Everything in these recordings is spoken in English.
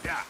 Yeah.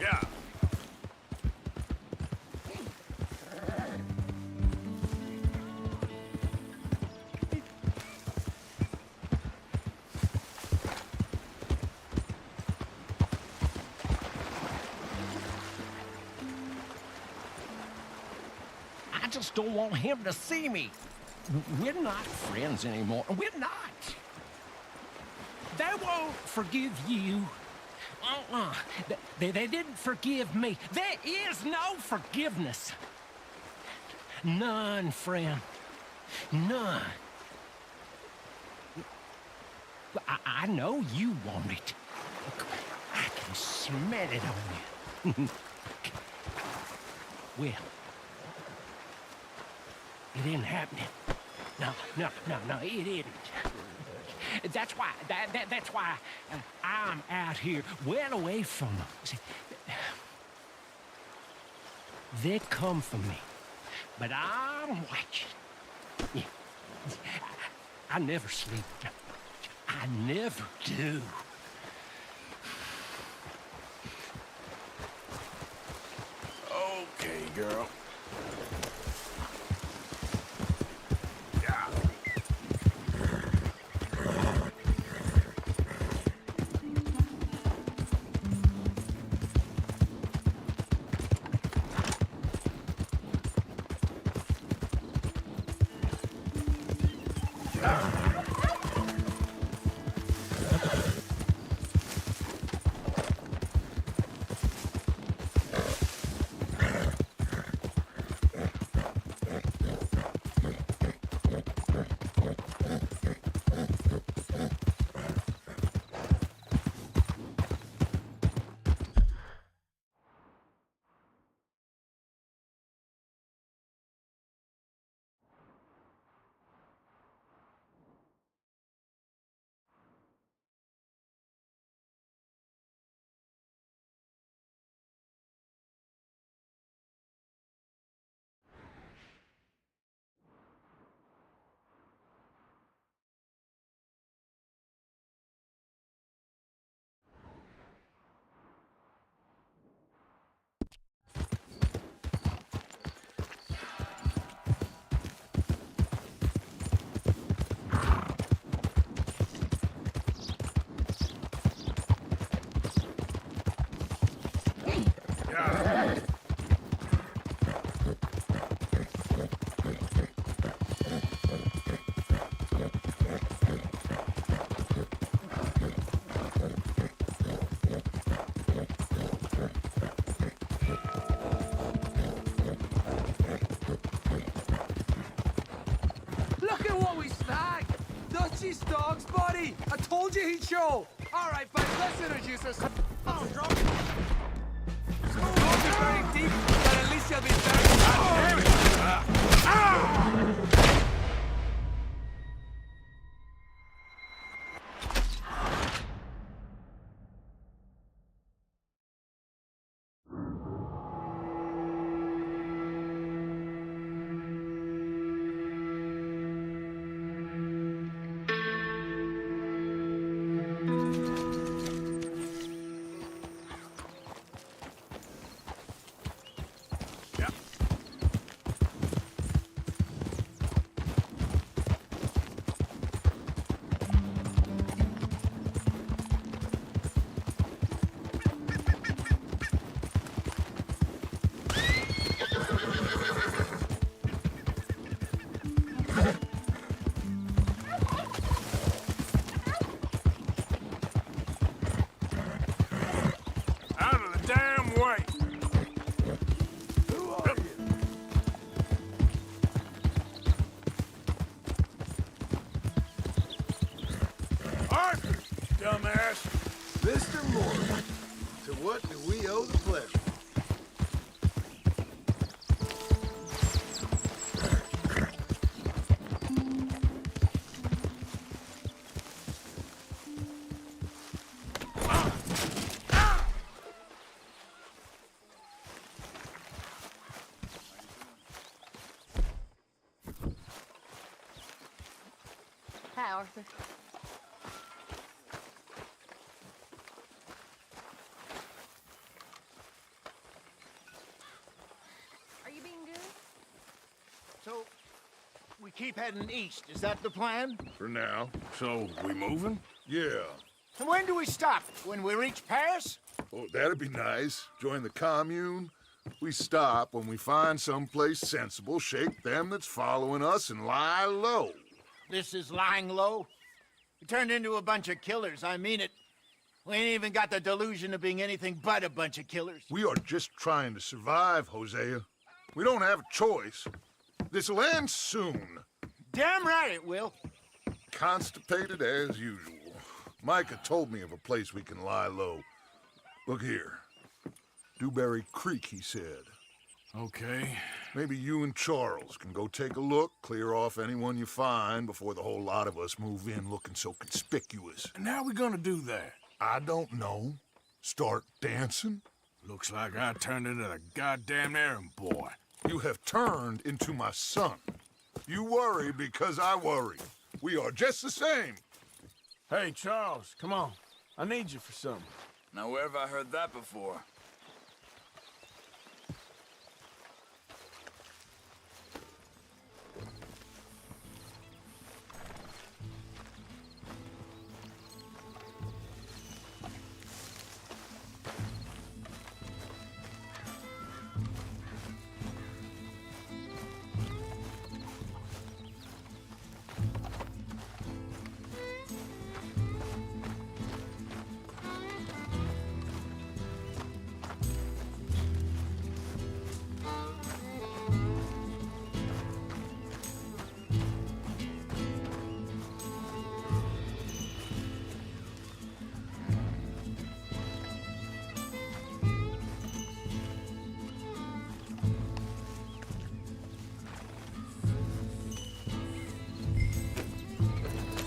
Yeah. I just don't want him to see me. We're not friends anymore. We're not. They won't forgive you. They didn't forgive me. There is no forgiveness. None, friend. None. I know you want it. I can smell it on you. Well, it ain't happening. No, it isn't. That's why, that's why I'm out here, well away from them. See, they come for me, but I'm watching. Yeah. I never sleep. I never do. Okay, girl. Yeah. Look at what we snagged! Dutchie's dog's body! I told you he'd show! Alright, but let's introduce us. Oh, drop it! Won't be very deep, but at least he'll be very... what do we owe the pleasure? Hi, Arthur. Are you being good? So, we keep heading east. Is that the plan? For now. So, we moving? Yeah. And when do we stop? When we reach Paris? Oh, that'd be nice. Join the commune. We stop when we find someplace sensible, shake them that's following us, and lie low. This is lying low. We turned into a bunch of killers. I mean it. We ain't even got the delusion of being anything but a bunch of killers. We are just trying to survive, Hosea. We don't have a choice. This'll end soon. Damn right it will. Constipated as usual. Micah told me of a place we can lie low. Look here. Dewberry Creek, he said. Okay. Maybe you and Charles can go take a look, clear off anyone you find before the whole lot of us move in looking so conspicuous. And how we gonna do that? I don't know. Start dancing? Looks like I turned into the goddamn errand boy. You have turned into my son. You worry because I worry. We are just the same. Hey, Charles, come on. I need you for something. Now, where have I heard that before?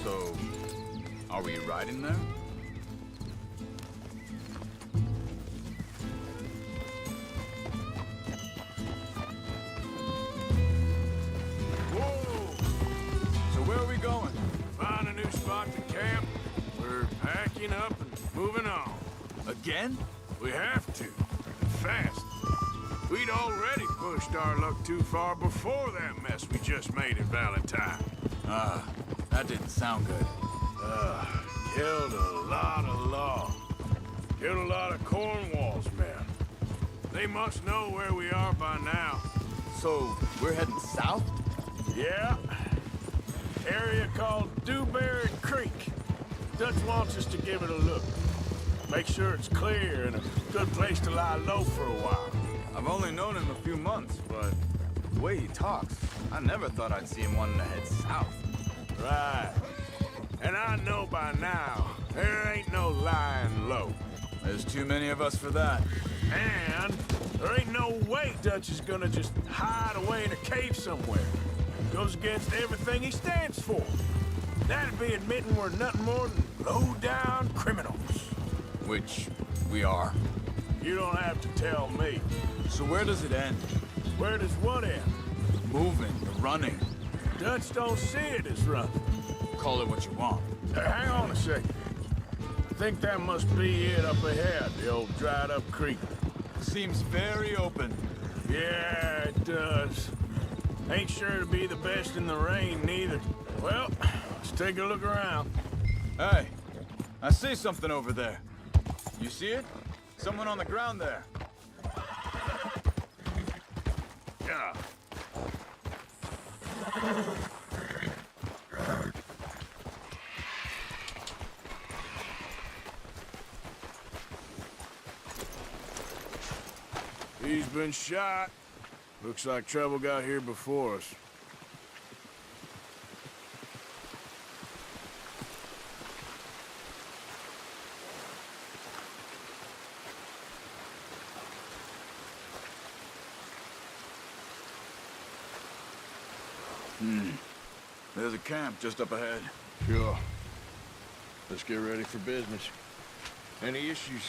So, are we riding there? Whoa! So where are we going? Find a new spot to camp. We're packing up and moving on. Again? We have to. And fast. We'd already pushed our luck too far before that mess we just made in Valentine. That didn't sound good. Killed a lot of law. Killed a lot of Cornwall's men. They must know where we are by now. So, we're heading south? Yeah. Area called Dewberry Creek. Dutch wants us to give it a look. Make sure it's clear and a good place to lie low for a while. I've only known him a few months, but the way he talks, I never thought I'd see him wanting to head south. Right. And I know by now, there ain't no lying low. There's too many of us for that. And there ain't no way Dutch is gonna just hide away in a cave somewhere. Goes against everything he stands for. That'd be admitting we're nothing more than low-down criminals. Which we are. You don't have to tell me. So where does it end? Where does what end? Moving, running. Dutch don't see it as running. Call it what you want. Hang on a second. I think that must be it up ahead, the old dried-up creek. Seems very open. Yeah, it does. Ain't sure to be the best in the rain, neither. Well, let's take a look around. Hey, I see something over there. You see it? Someone on the ground there. Yeah. He's been shot. Looks like trouble got here before us. There's a camp just up ahead. Sure. Let's get ready for business. Any issues?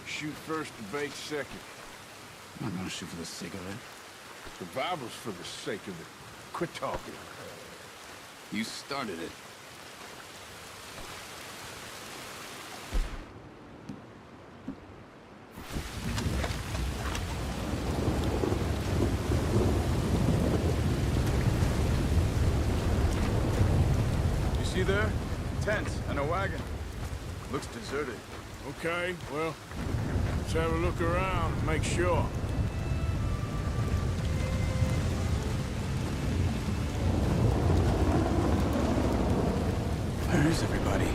Shoot first, debate second. I'm not gonna shoot for the sake of it. Survival's for the sake of it. Quit talking. You started it. You see there? Tents and a wagon. Looks deserted. Okay, well, let's have a look around and make sure. Where is everybody?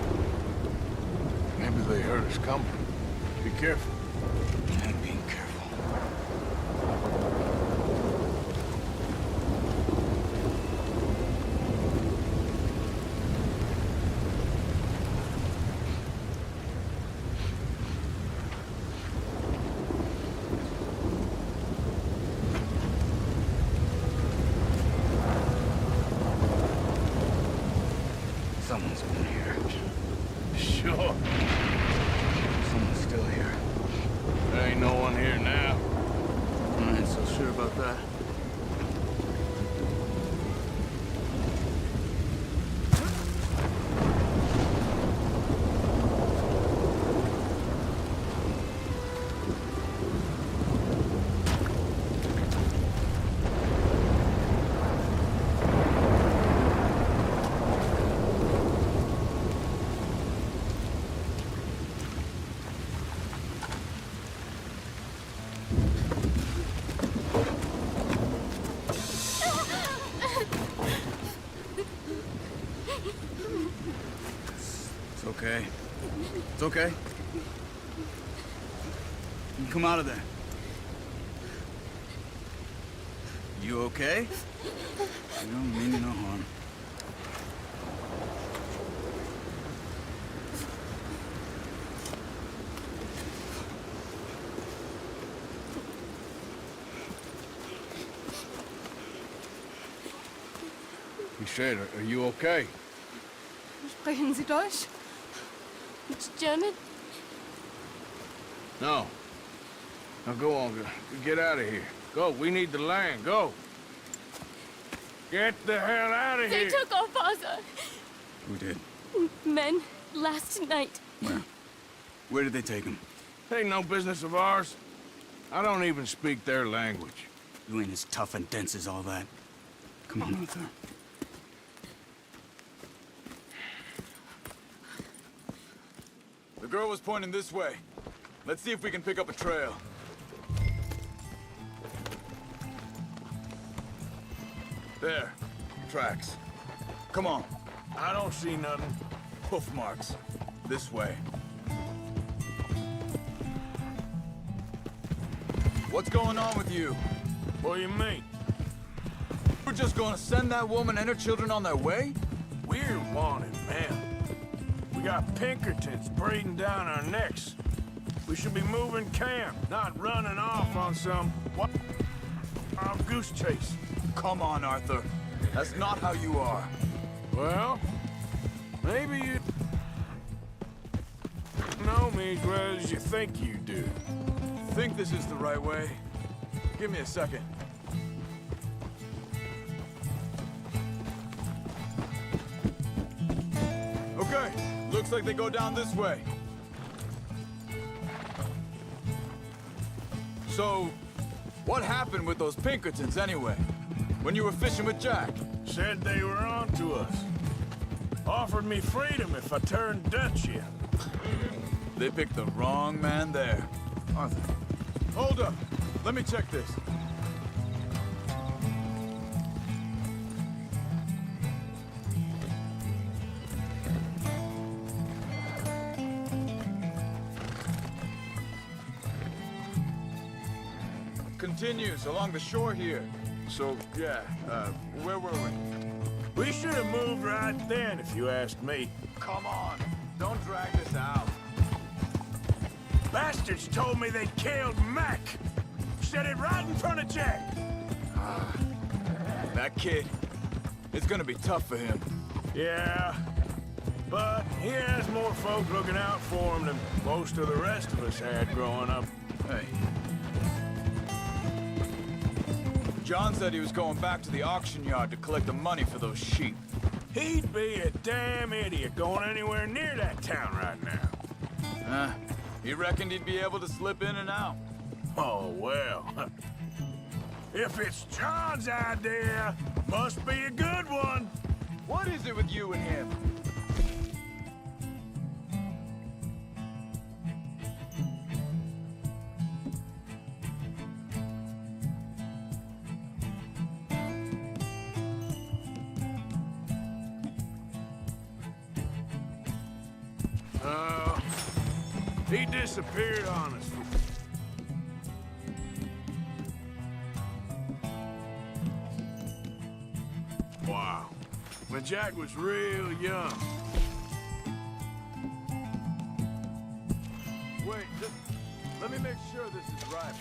Maybe they heard us coming. Be careful. I'm being careful. Someone's been here. Sure. Someone's still here. There ain't no one here now. I ain't so sure about that. It's okay. It's okay. You can come out of there. You okay? You don't mean you no harm. He said, are you okay? Sprechen Sie Deutsch? German? No. Now go on, get out of here. Go, we need the land, go. Get the hell out of They here. took our father. Who did? Men, last night. Where? Where did they take him? Ain't no business of ours. I don't even speak their language. You ain't as tough and dense as all that. Come on, Arthur. The girl was pointing this way. Let's see if we can pick up a trail. There. Tracks. Come on. I don't see nothing. Hoof marks. This way. What's going on with you? What do you mean? We're just gonna send that woman and her children on their way? We're wanted, man. We got Pinkertons breathing down our necks. We should be moving camp, not running off on some wild goose chase. Come on, Arthur. That's not how you are. Well, maybe you know me as well as you think you do. Think this is the right way? Give me a second. Okay, looks like they go down this way. So, what happened with those Pinkertons anyway? When you were fishing with Jack? Said they were on to us. Offered me freedom if I turned Dutch in. They picked the wrong man there. Arthur, hold up. Let me check this. Continues along the shore here. So, yeah, where were we? We should have moved right then, if you ask me. Come on, don't drag this out. Bastards told me they killed Mac. Said it right in front of Jack. That kid, It's gonna be tough for him. Yeah, but he has more folk looking out for him than most of the rest of us had growing up. Hey. John said he was going back to the auction yard to collect the money for those sheep. He'd be a damn idiot going anywhere near that town right now. He reckoned he'd be able to slip in and out. Oh, well. If it's John's idea, must be a good one. What is it with you and him? He disappeared on us. Wow. When Jack was real young. Wait, just let me make sure this is right.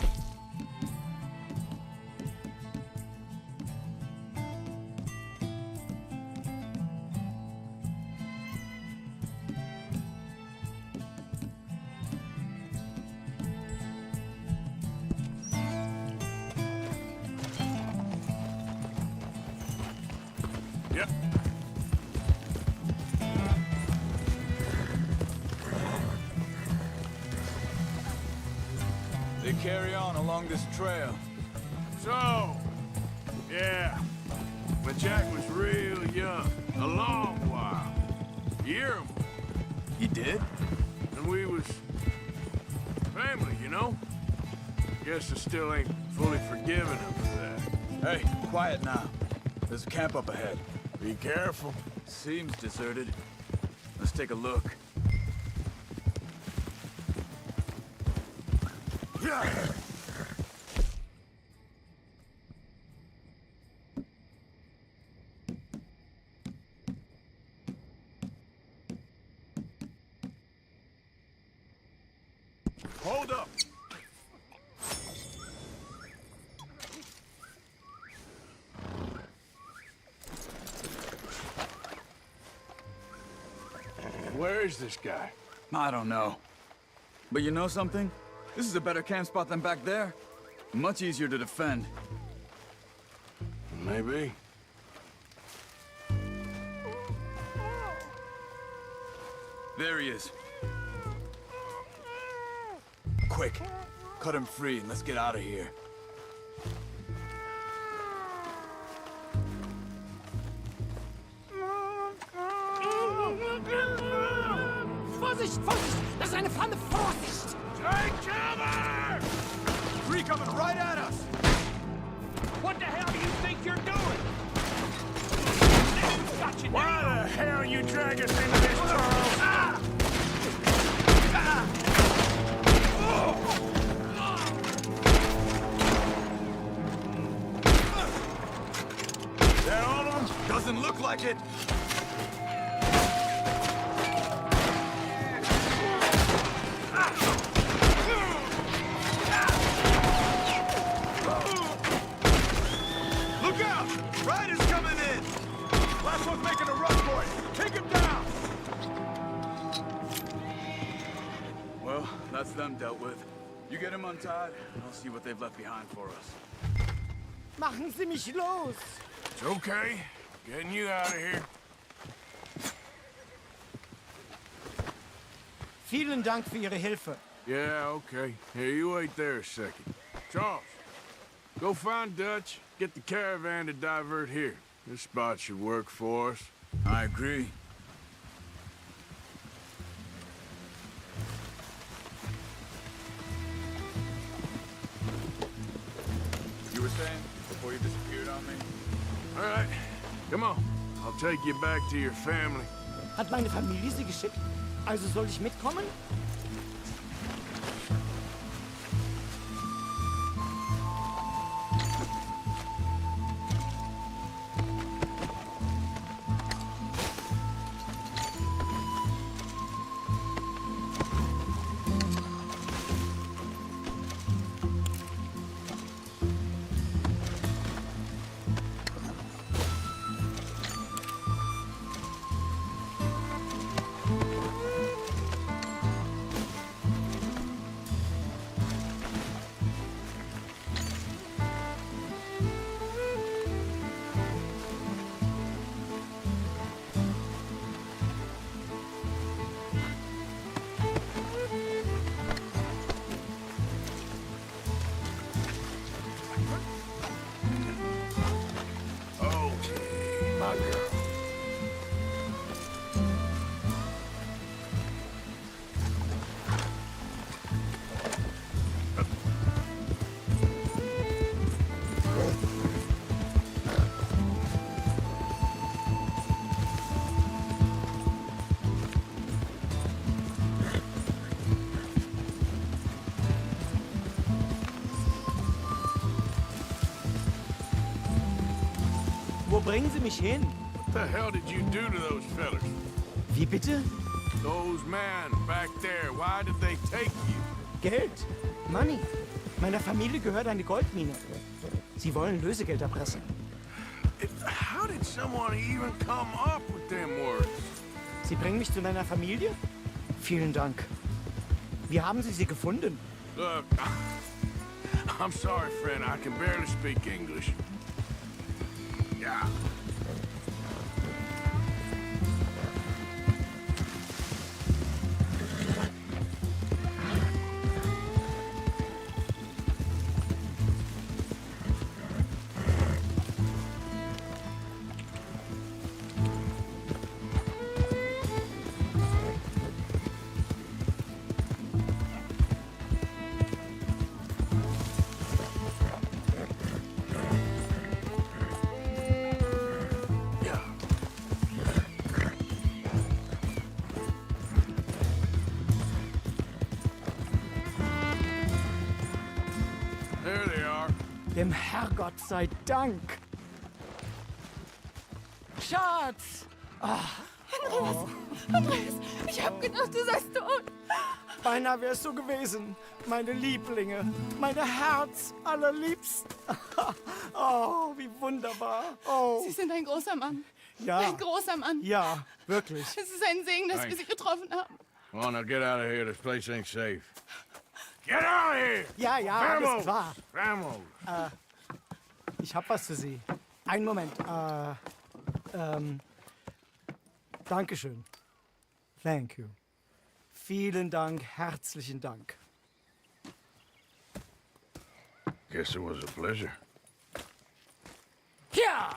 Yep. They carry on along this trail. So, yeah, when Jack was real young, a long while, year him, He did? and we was family, you know? Guess I still ain't fully forgiven him for that. Hey, quiet now. There's a camp up ahead. Be careful. Seems deserted. Let's take a look. Hold up. Where is this guy? I don't know. But you know something? This is a better camp spot than back there. Much easier to defend. Maybe. There he is. Quick, cut him free and let's get out of here. Vorsicht, Vorsicht! Das ist eine Pfanne! Vorsicht! Take cover! Three coming right at us! What the hell do you think you're doing? Got you Why now! the hell you drag us into this, Charles? Is that all of them? Doesn't look like it! Look out! Riders coming in! Last one's making a run for it! Take him down! Well, that's them dealt with. You get him untied, and I'll see what they've left behind for us. Machen Sie mich los! It's okay. Getting you out of here. Vielen Dank für Ihre Hilfe. Yeah, okay. Here, you wait there a second. Charles, go find Dutch, get the caravan to divert here. This spot should work for us. I agree. You were saying, before you disappeared on me? All right, come on. I'll take you back to your family. Hat meine Familie Sie geschickt? Also soll ich mitkommen? bringen Sie mich hin? What the hell did you do to those fellas? Wie bitte? Those men back there, why did they take you? Geld. Money. Meiner Familie gehört eine Goldmine. Sie wollen Lösegeld erpressen. How did someone even come up with them words? Sie bringen mich zu deiner Familie? Vielen Dank. Wie haben Sie sie gefunden? Look, I'm sorry, friend. I can barely speak English. Yeah. There they are. Dem Herrgott sei Dank. Schatz! Andreas, ich hab gedacht, du seist tot. Beinahe wärst du gewesen. Meine Lieblinge. Meine Herz allerliebst. Oh, wie wunderbar. Oh, Sie sind ein großer Mann. ja. Ein großer Mann. Ja, wirklich. Es ist ein Segen, dass wir Sie getroffen haben. Come on, now get out of here. This place ain't safe. Get out of here! Ja, ja, alles Vamos! klar. Vamos! Ich hab was für Sie. Einen Moment. Dankeschön. Thank you. Vielen Dank, herzlichen Dank. Guess it was a pleasure. Ja!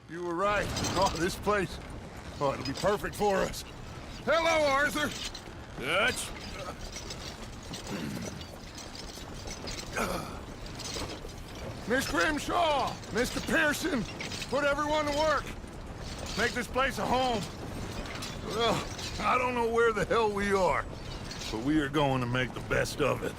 You were right. Oh, this place. Oh, it'll be perfect for us. Hello, Arthur. Dutch? Miss Grimshaw, Mr. Pearson, put everyone to work. Make this place a home. Well, I don't know where the hell we are, but we are going to make the best of it.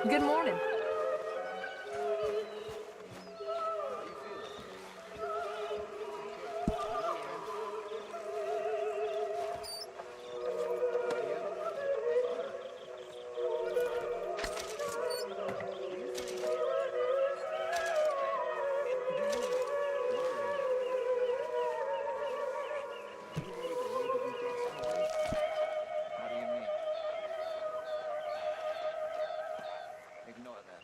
Good morning. Ignore that.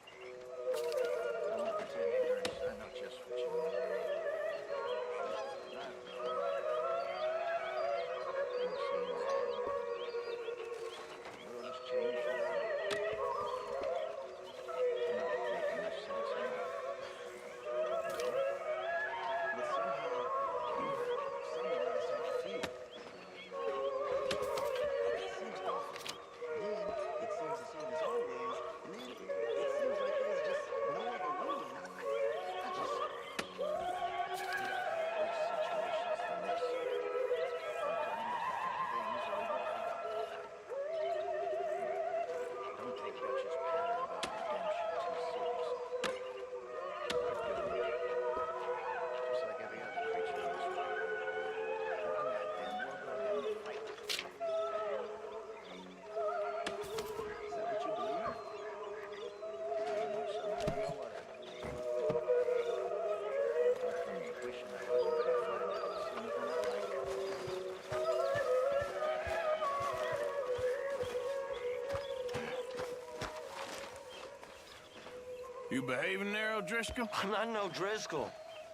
You behaving there, O'Driscoll? I'm not no Driscoll,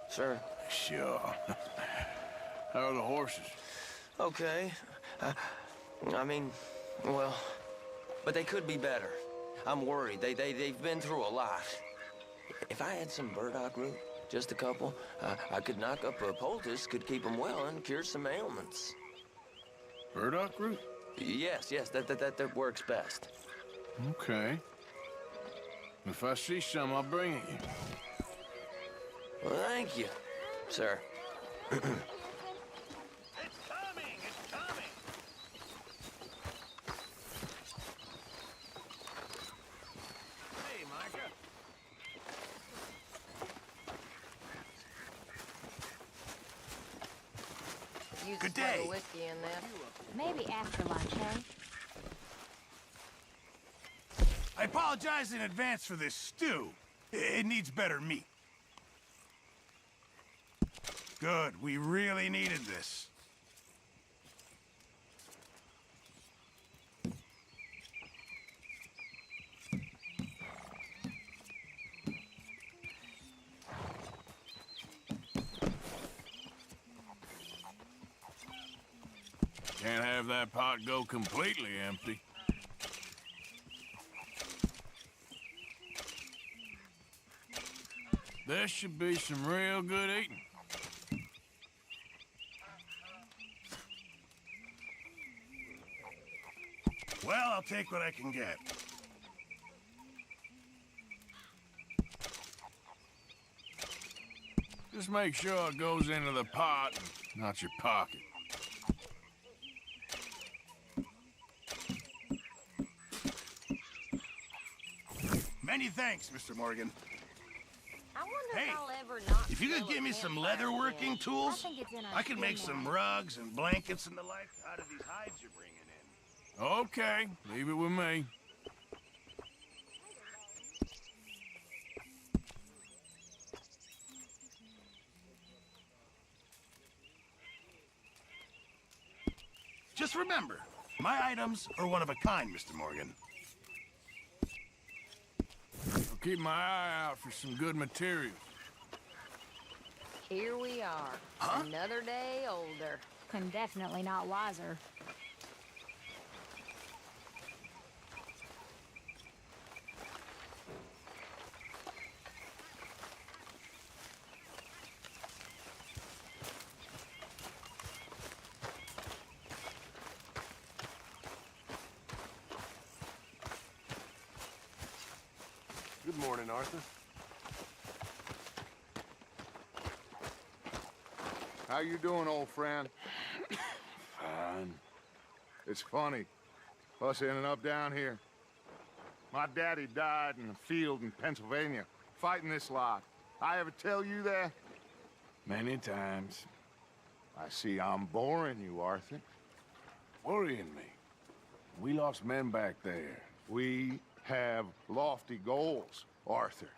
sir. Sure. How are the horses? Okay. I mean, well, but they could be better. I'm worried. They've been through a lot. If I had some burdock root, just a couple, I could knock up a poultice, could keep them well, and cure some ailments. Burdock root? Yes, that works best. Okay. If I see some, I'll bring it you. Well, thank you, sir. It's coming! It's coming! Hey, Micah. Use Good a swig day. of whiskey in there. Maybe after lunch, eh? I apologize in advance for this stew. It needs better meat. Good. We really needed this. Can't have that pot go completely empty. This should be some real good eating. Well, I'll take what I can get. Just make sure it goes into the pot, not your pocket. Many thanks, Mr. Morgan. I wonder Hey, if I'll ever not If you could smell give a me some campfire leatherworking again. tools, I think it's in our I could make skin some now. rugs and blankets and the like out of these hides you're bringing in. Okay, leave it with me. Just remember, my items are one of a kind, Mr. Morgan. I'll keep my eye out for some good materials. Here we are. Huh? Another day older. And definitely not wiser. Good morning, Arthur. How you doing, old friend? Fine. It's funny, us ending up down here. My daddy died in a field in Pennsylvania, fighting this lot. I ever tell you that? Many times. I see I'm boring you, Arthur. Worrying me. We lost men back there. We have lofty goals, Arthur.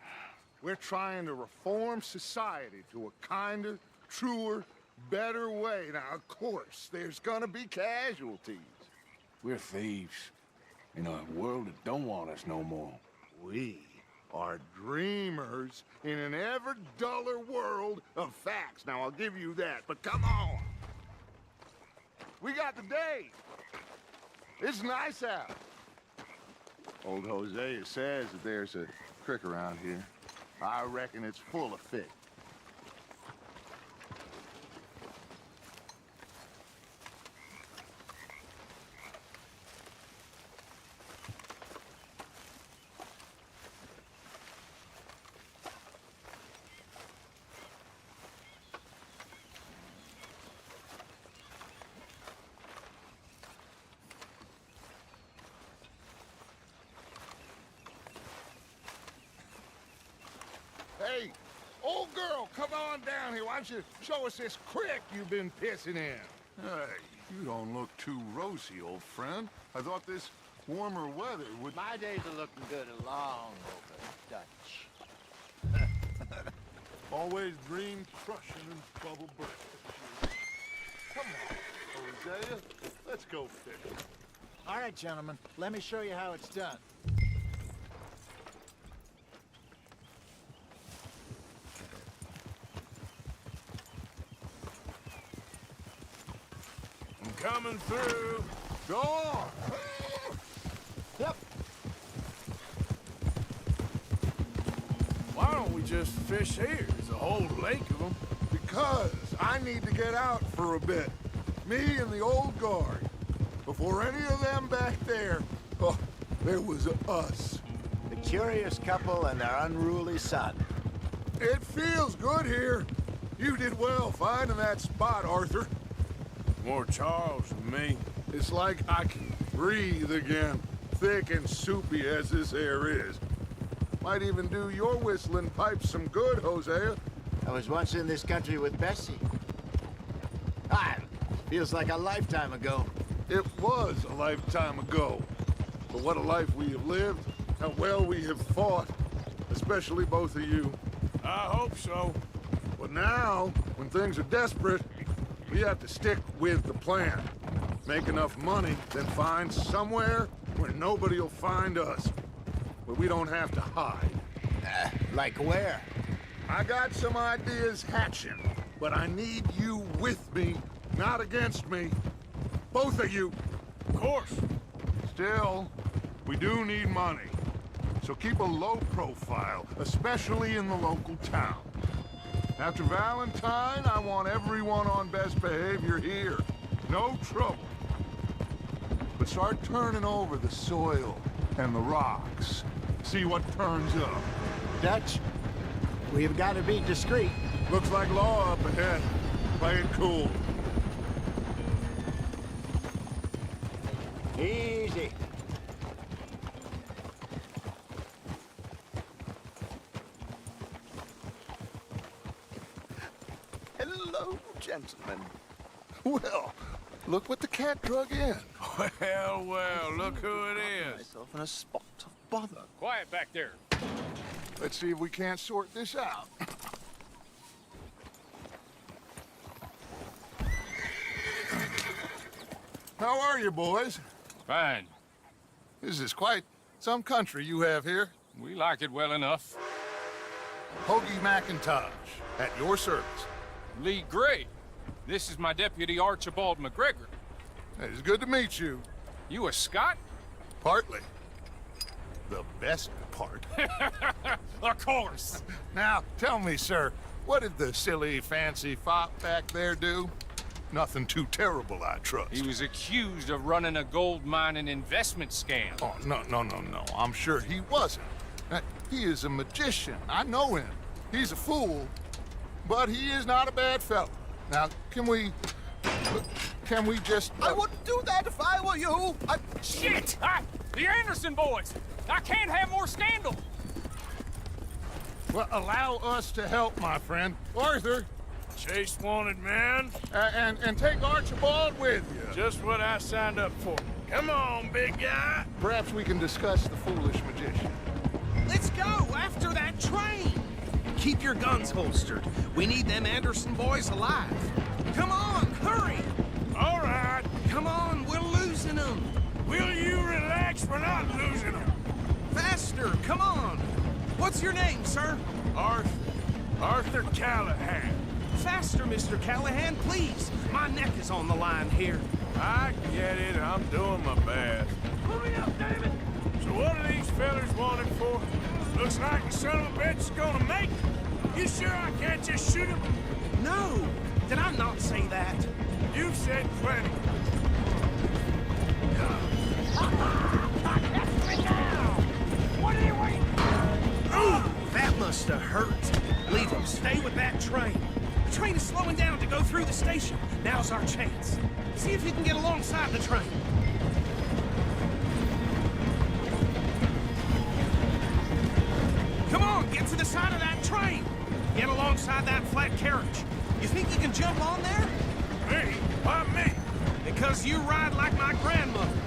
We're trying to reform society to a kinder, truer, better way. Now, of course, there's gonna be casualties. We're thieves. In a world that don't want us no more. We are dreamers in an ever duller world of facts. Now, I'll give you that, but come on. We got the day. It's nice out. Old Hosea says that there's a creek around here. I reckon it's full of fish. Hey, old girl, come on down here. Why don't you show us this creek you've been pissing in? Hey, you don't look too rosy, old friend. I thought this warmer weather would... My days are looking good along over Dutch. Always dreamed crushing and bubble burst. Come on, Hosea. Let's go fishing. All right, gentlemen, let me show you how it's done. Coming through. Go on. Yep. Why don't we just fish here? There's a whole lake of them. Because I need to get out for a bit. Me and the old guard. Before any of them back there, oh, there was us. The curious couple and their unruly son. It feels good here. You did well finding that spot, Arthur. More Charles than me. It's like I can breathe again, thick and soupy as this air is. Might even do your whistling pipes some good, Hosea. I was once in this country with Bessie. Ah, feels like a lifetime ago. It was a lifetime ago. But what a life we have lived, how well we have fought, especially both of you. I hope so. But now, when things are desperate, we have to stick with the plan. Make enough money, then find somewhere where nobody will find us. Where we don't have to hide. Like where? I got some ideas hatching, but I need you with me, not against me. Both of you. Of course. Still, we do need money. So keep a low profile, especially in the local town. After Valentine, I want everyone on best behavior here. No trouble. But start turning over the soil and the rocks. See what turns up. Dutch, we've got to be discreet. Looks like law up ahead. Play it cool. Easy. Hello, gentlemen. Well, look what the cat drug in. Well, well, look who it is. Myself in a spot of bother. Quiet back there. Let's see if we can't sort this out. How are you, boys? Fine. This is quite some country you have here. We like it well enough. Hoagie McIntosh, at your service. Lee Gray. This is my deputy Archibald McGregor. It's good to meet you. You a Scot? Partly. The best part. Of course. Now, tell me, sir, what did the silly, fancy fop back there do? Nothing too terrible, I trust. He was accused of running a gold mining investment scam. Oh, no. I'm sure he wasn't. He is a magician. I know him. He's a fool, but he is not a bad fellow. Now, can we just... I wouldn't do that if I were you. Shit! The Anderson boys! I can't have more scandal! Well, allow us to help, my friend. Arthur. Chase wanted man. And take Archibald with you. Just what I signed up for. Come on, big guy. Perhaps we can discuss the foolish magician. Let's go after that train. Keep your guns holstered. We need them Anderson boys alive. Come on, hurry. All right. Come on, we're losing them. Will you relax? We're not losing them. Faster, come on. What's your name, sir? Arthur Callahan. Faster, Mr. Callahan, please. My neck is on the line here. I get it. I'm doing my best. Hurry up, David. So what are these fellas wanted for? Looks like the son of a bitch is gonna make it. You sure I can't just shoot him? No. Did I not say that? You've said plenty. What are you waiting for? Oh, that must have hurt. Leave him. Stay with that train. The train is slowing down to go through the station. Now's our chance. See if you can get alongside the train. Come on, get to the side of that train. Get alongside that flat carriage. You think you can jump on there? Me? Why me? Because you ride like my grandmother.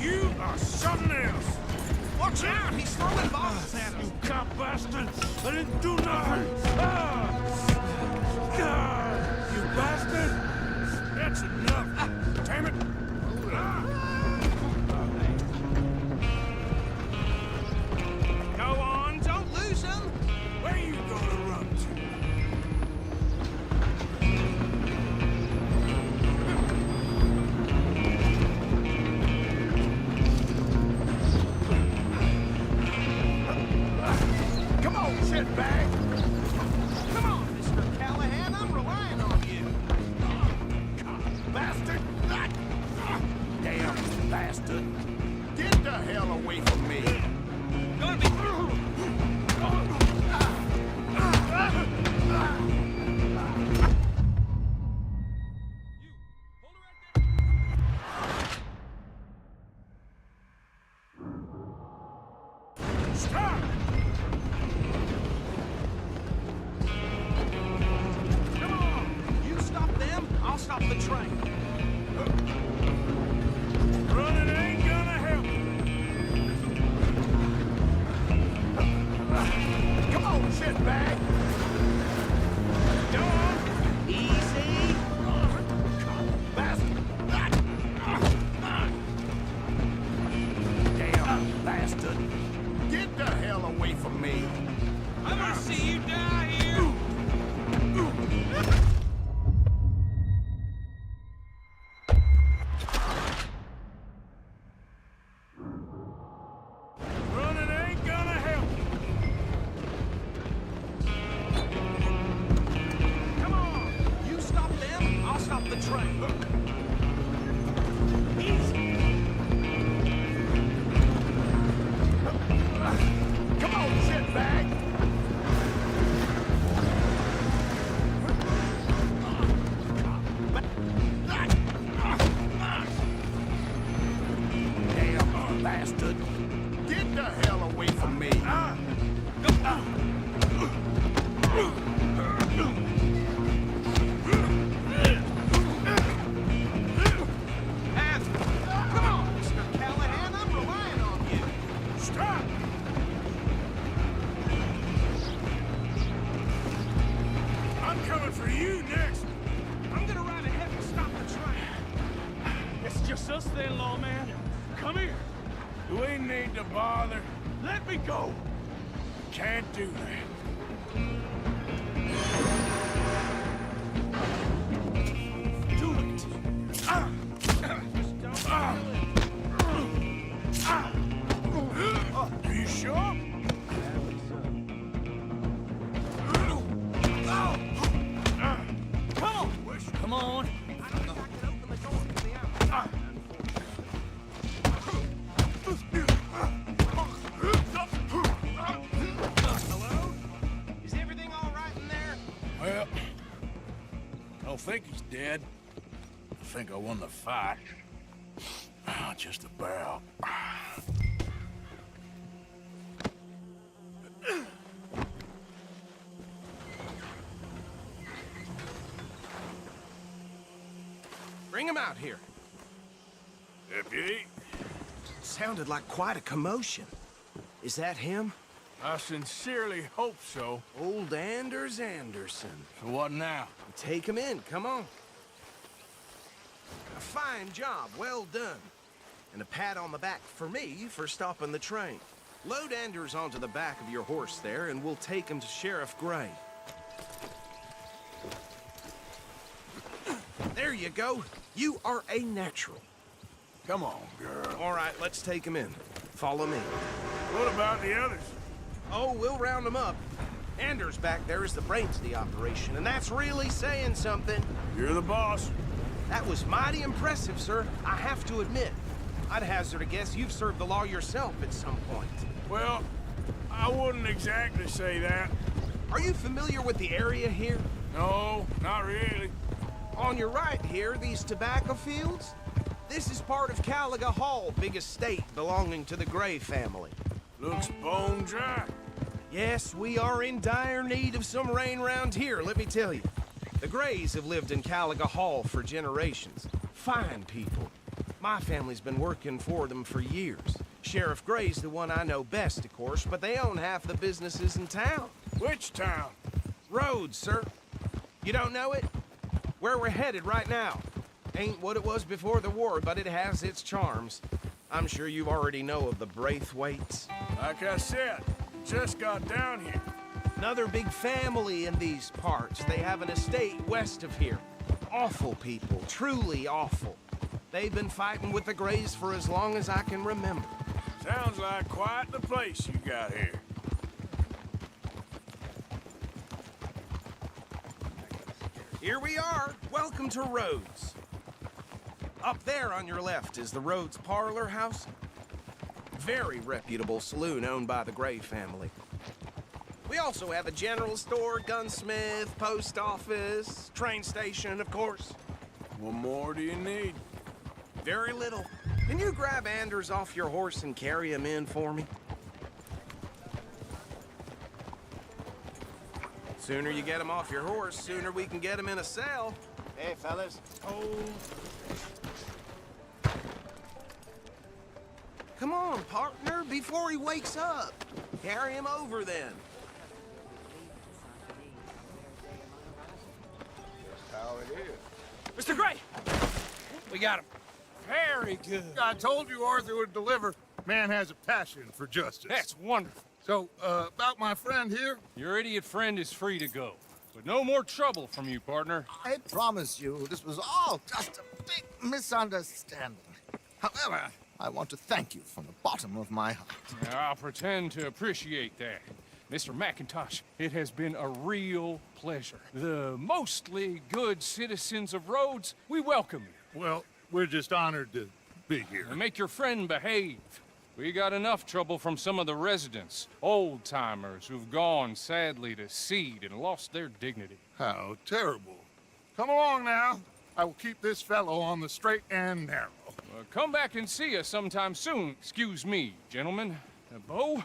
You are something else. Watch out, he's throwing bottles at us. You cop bastard! I didn't do nothing! Ah! God, you bastard! That's enough! Damn it! Go on, don't lose him! Where you gonna run to? shitbag! Come on, Mr. Callahan, I'm relying on you. Bastard! Damn bastard! Get the hell away from me! Gonna be... Stop! Come on! You stop them, I'll stop the train. Running ain't gonna help. Come on, shitbag! Go on! Easy! Bastard! Damn bastard! Get the hell away from me! I'm gonna see you die here! Running ain't gonna help. Come on! You stop them, I'll stop the train. Easy! Come on, shitbag! Damn bastard! Get the hell away from me! Come on, Mr. Callahan, I'm relying on you. Stop! I'm coming for you next. I'm gonna ride ahead and stop the train. It's just us then, lawman. Come here. Do we need to bother? Let me go. Can't do that. Do it. Are you sure? Come on! Come on. I think I can open the door from the outside. Hello? Is everything all right in there? Well, I don't think he's dead. I think I won the fight. Just about. Bring him out here. Deputy, Sounded like quite a commotion. Is that him? I sincerely hope so. Old Anders Anderson. So what now? Take him in, come on. A fine job, well done. And a pat on the back for me for stopping the train. Load Anders onto the back of your horse there, and we'll take him to Sheriff Gray. There you go. You are a natural. Come on, girl. All right, let's take him in. Follow me. What about the others? Oh, we'll round them up. Anders back there is the brains of the operation, and that's really saying something. You're the boss. That was mighty impressive, sir. I have to admit. I'd hazard a guess you've served the law yourself at some point. Well, I wouldn't exactly say that. Are you familiar with the area here? No, not really. On your right here, these tobacco fields? This is part of Caliga Hall, big estate belonging to the Gray family. Looks bone dry. Yes, we are in dire need of some rain round here, let me tell you. The Grays have lived in Caliga Hall for generations. Fine people. My family's been working for them for years. Sheriff Gray's the one I know best, of course, but they own half the businesses in town. Which town? Rhodes, sir. You don't know it? Where we're headed right now. Ain't what it was before the war, but it has its charms. I'm sure you already know of the Braithwaites. Like I said, just got down here. Another big family in these parts. They have an estate west of here. Awful people, truly awful. They've been fighting with the Grays for as long as I can remember. Sounds like quite the place you got here. Here we are. Welcome to Rhodes. Up there on your left is the Rhodes Parlor House. Very reputable saloon owned by the Gray family. We also have a general store, gunsmith, post office, train station, of course. What more do you need? Very little. Can you grab Anders off your horse and carry him in for me? Sooner you get him off your horse, sooner we can get him in a cell. Hey, fellas. Oh. Come on, partner, before he wakes up. Carry him over then. How it is. Mr. Gray! We got him. Very good. I told you Arthur would deliver. Man has a passion for justice. That's wonderful. So, about my friend here? Your idiot friend is free to go. But no more trouble from you, partner. I promise you, this was all just a big misunderstanding. However, I want to thank you from the bottom of my heart. I'll pretend to appreciate that. Mr. McIntosh, it has been a real pleasure. The mostly good citizens of Rhodes, we welcome you. Well, we're just honored to be here. And make your friend behave. We got enough trouble from some of the residents, old-timers who've gone, sadly, to seed and lost their dignity. How terrible. Come along now. I will keep this fellow on the straight and narrow. Come back and see us sometime soon. Excuse me, gentlemen. Bo,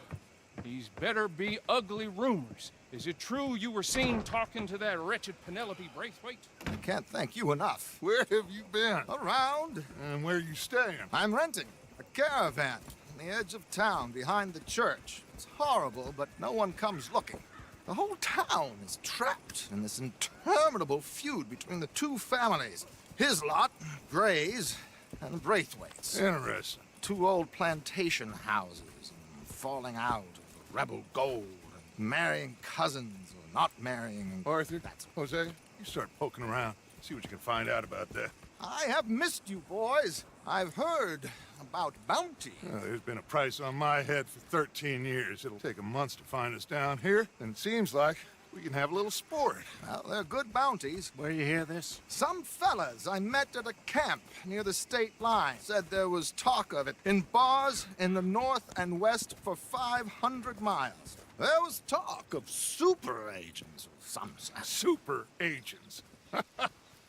these better be ugly rumors. Is it true you were seen talking to that wretched Penelope Braithwaite? I can't thank you enough. Where have you been? Around. And where you staying? I'm renting a caravan on the edge of town behind the church. It's horrible, but no one comes looking. The whole town is trapped in this interminable feud between the two families. His lot, Gray's, and the Braithwaites. Interesting. Two old plantation houses, and falling out of the rebel gold, and marrying cousins or not marrying. Arthur, Jose, you start poking around. See what you can find out about that. I have missed you, boys. I've heard about bounty. There's been a price on my head for 13 years. It'll take a month to find us down here, and it seems like we can have a little sport. Well, they're good bounties. Where you hear this? Some fellas I met at a camp near the state line said there was talk of it in bars in the north and west for 500 miles. There was talk of super agents or some such. Super agents.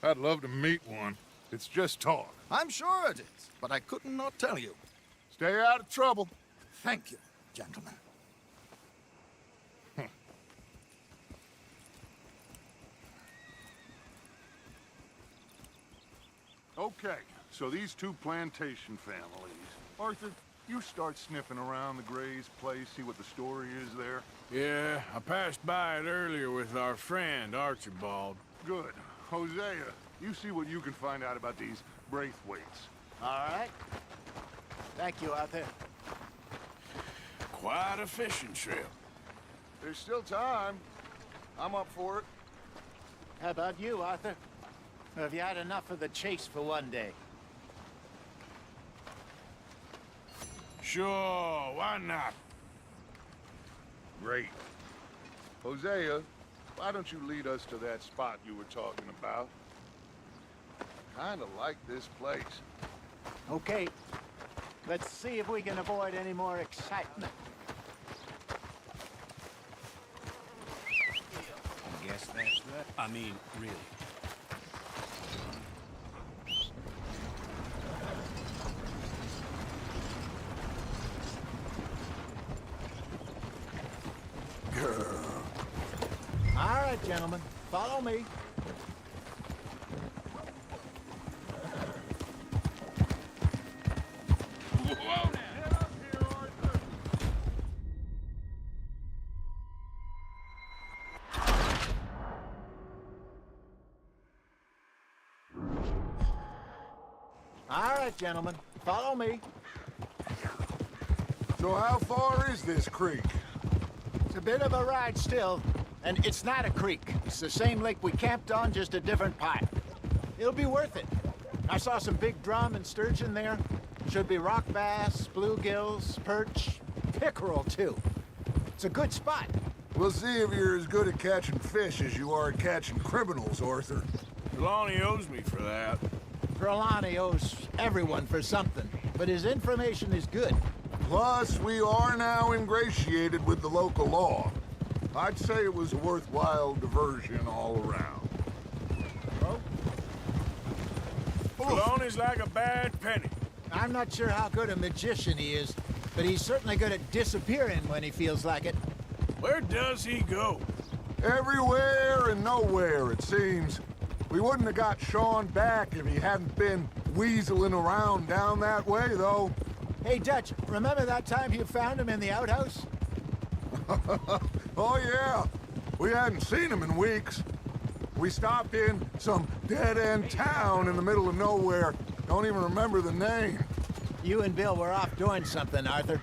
I'd love to meet one. It's just talk. I'm sure it is, but I couldn't not tell you. Stay out of trouble. Thank you, gentlemen. Okay, so these two plantation families. Arthur, you start sniffing around the Gray's place, see what the story is there. Yeah, I passed by it earlier with our friend, Archibald. Good. Hosea, you see what you can find out about these Braithwaites. All right. Thank you, Arthur. Quite a fishing trip. There's still time. I'm up for it. How about you, Arthur? Or have you had enough of the chase for one day? Sure, why not? Great. Hosea, why don't you lead us to that spot you were talking about? Kinda like this place. Okay. Let's see if we can avoid any more excitement. I guess that's that. I mean, really. All right, gentlemen. Follow me. All right, gentlemen. Follow me. So how far is this creek? It's a bit of a ride still, and it's not a creek. It's the same lake we camped on, just a different part. It'll be worth it. I saw some big drum and sturgeon there. Should be rock bass, bluegills, perch, pickerel, too. It's a good spot. We'll see if you're as good at catching fish as you are at catching criminals, Arthur. Trelawney owes me for that. Trelawney owes everyone for something, but his information is good. Plus, we are now ingratiated with the local law. I'd say it was a worthwhile diversion all around. Trelawney's like a bad penny. I'm not sure how good a magician he is, but he's certainly good at disappearing when he feels like it. Where does he go? Everywhere and nowhere, it seems. We wouldn't have got Sean back if he hadn't been weaseling around down that way, though. Hey, Dutch, remember that time you found him in the outhouse? Oh, yeah. We hadn't seen him in weeks. We stopped in some dead-end town in the middle of nowhere. Don't even remember the name. You and Bill were off doing something, Arthur.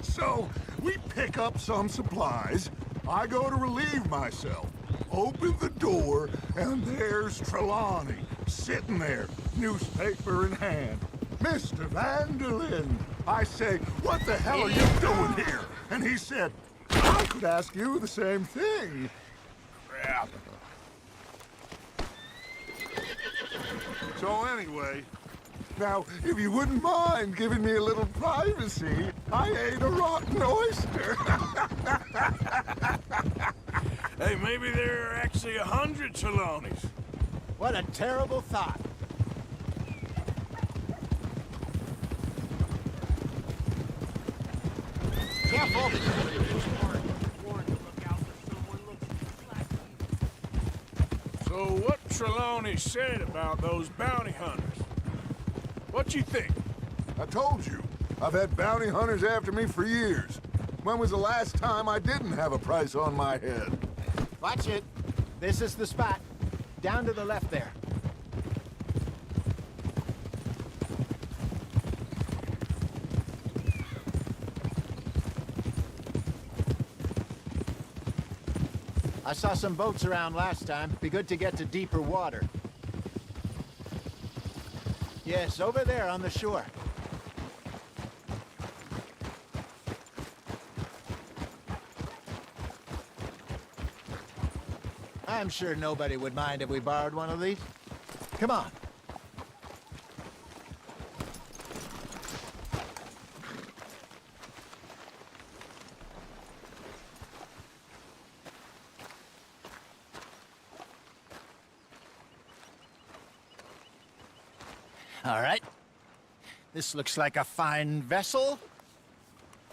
So, we pick up some supplies. I go to relieve myself. Open the door, and there's Trelawney, sitting there, newspaper in hand. Mr. Vanderlyn. I say, what the hell are you doing here? And he said, I could ask you the same thing. Crap. So anyway, now, if you wouldn't mind giving me a little privacy, I ate a rotten oyster. Hey, maybe there are actually 100 Trelawneys. What a terrible thought. Careful! So what Trelawney said about those bounty hunters? What you think? I told you. I've had bounty hunters after me for years. When was the last time I didn't have a price on my head? Watch it. This is the spot. Down to the left there. I saw some boats around last time. Be good to get to deeper water. Yes, over there on the shore. I'm sure nobody would mind if we borrowed one of these. Come on. All right. This looks like a fine vessel.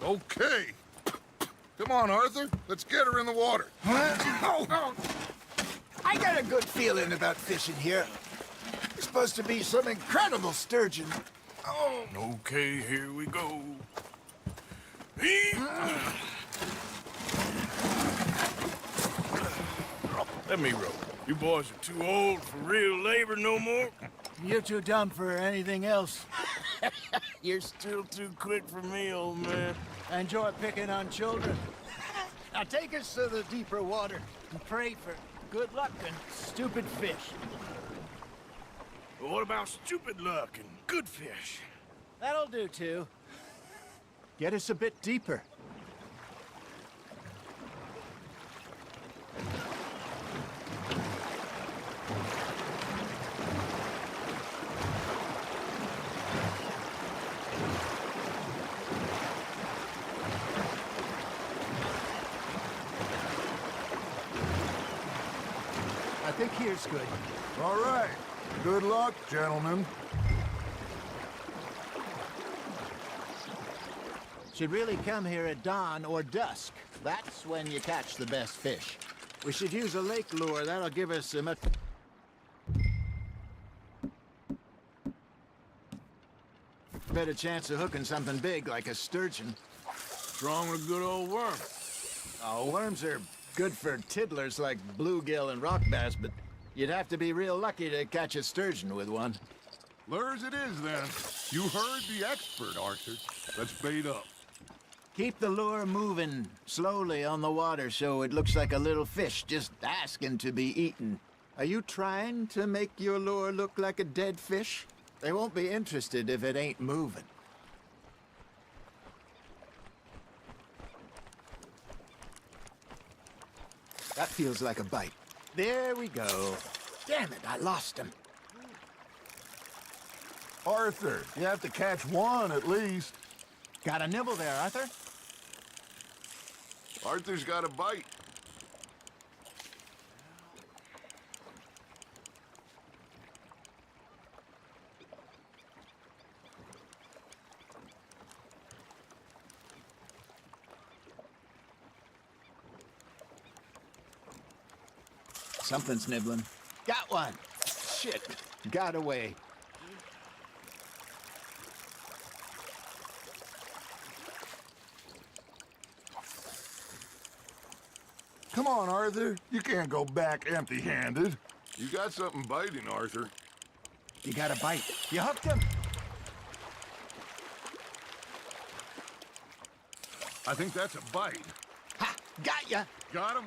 Okay. Come on, Arthur. Let's get her in the water. Oh. I got a good feeling about fishing here. It's supposed to be some incredible sturgeon. Oh. Okay, here we go. Let me row. You boys are too old for real labor no more. You're too dumb for anything else. You're still too quick for me, old man. Enjoy picking on children. Now take us to the deeper water and pray for good luck and stupid fish. But what about stupid luck and good fish? That'll do, too. Get us a bit deeper. I think here's good. All right. Good luck, gentlemen. Should really come here at dawn or dusk. That's when you catch the best fish. We should use a lake lure. That'll give us a much better chance of hooking something big like a sturgeon. Strong with a good old worm. Oh, worms are good for tiddlers like bluegill and rock bass, but you'd have to be real lucky to catch a sturgeon with one. Lures it is, then. You heard the expert, Arthur. Let's bait up. Keep the lure moving slowly on the water so it looks like a little fish just asking to be eaten. Are you trying to make your lure look like a dead fish? They won't be interested if it ain't moving. That feels like a bite. There we go. Damn it, I lost him. Arthur, you have to catch one at least. Got a nibble there, Arthur? Arthur's got a bite. Something's nibbling. Got one. Shit. Got away. Come on, Arthur. You can't go back empty-handed. You got something biting, Arthur. You got a bite. You hooked him. I think that's a bite. Ha! Got ya! Got him?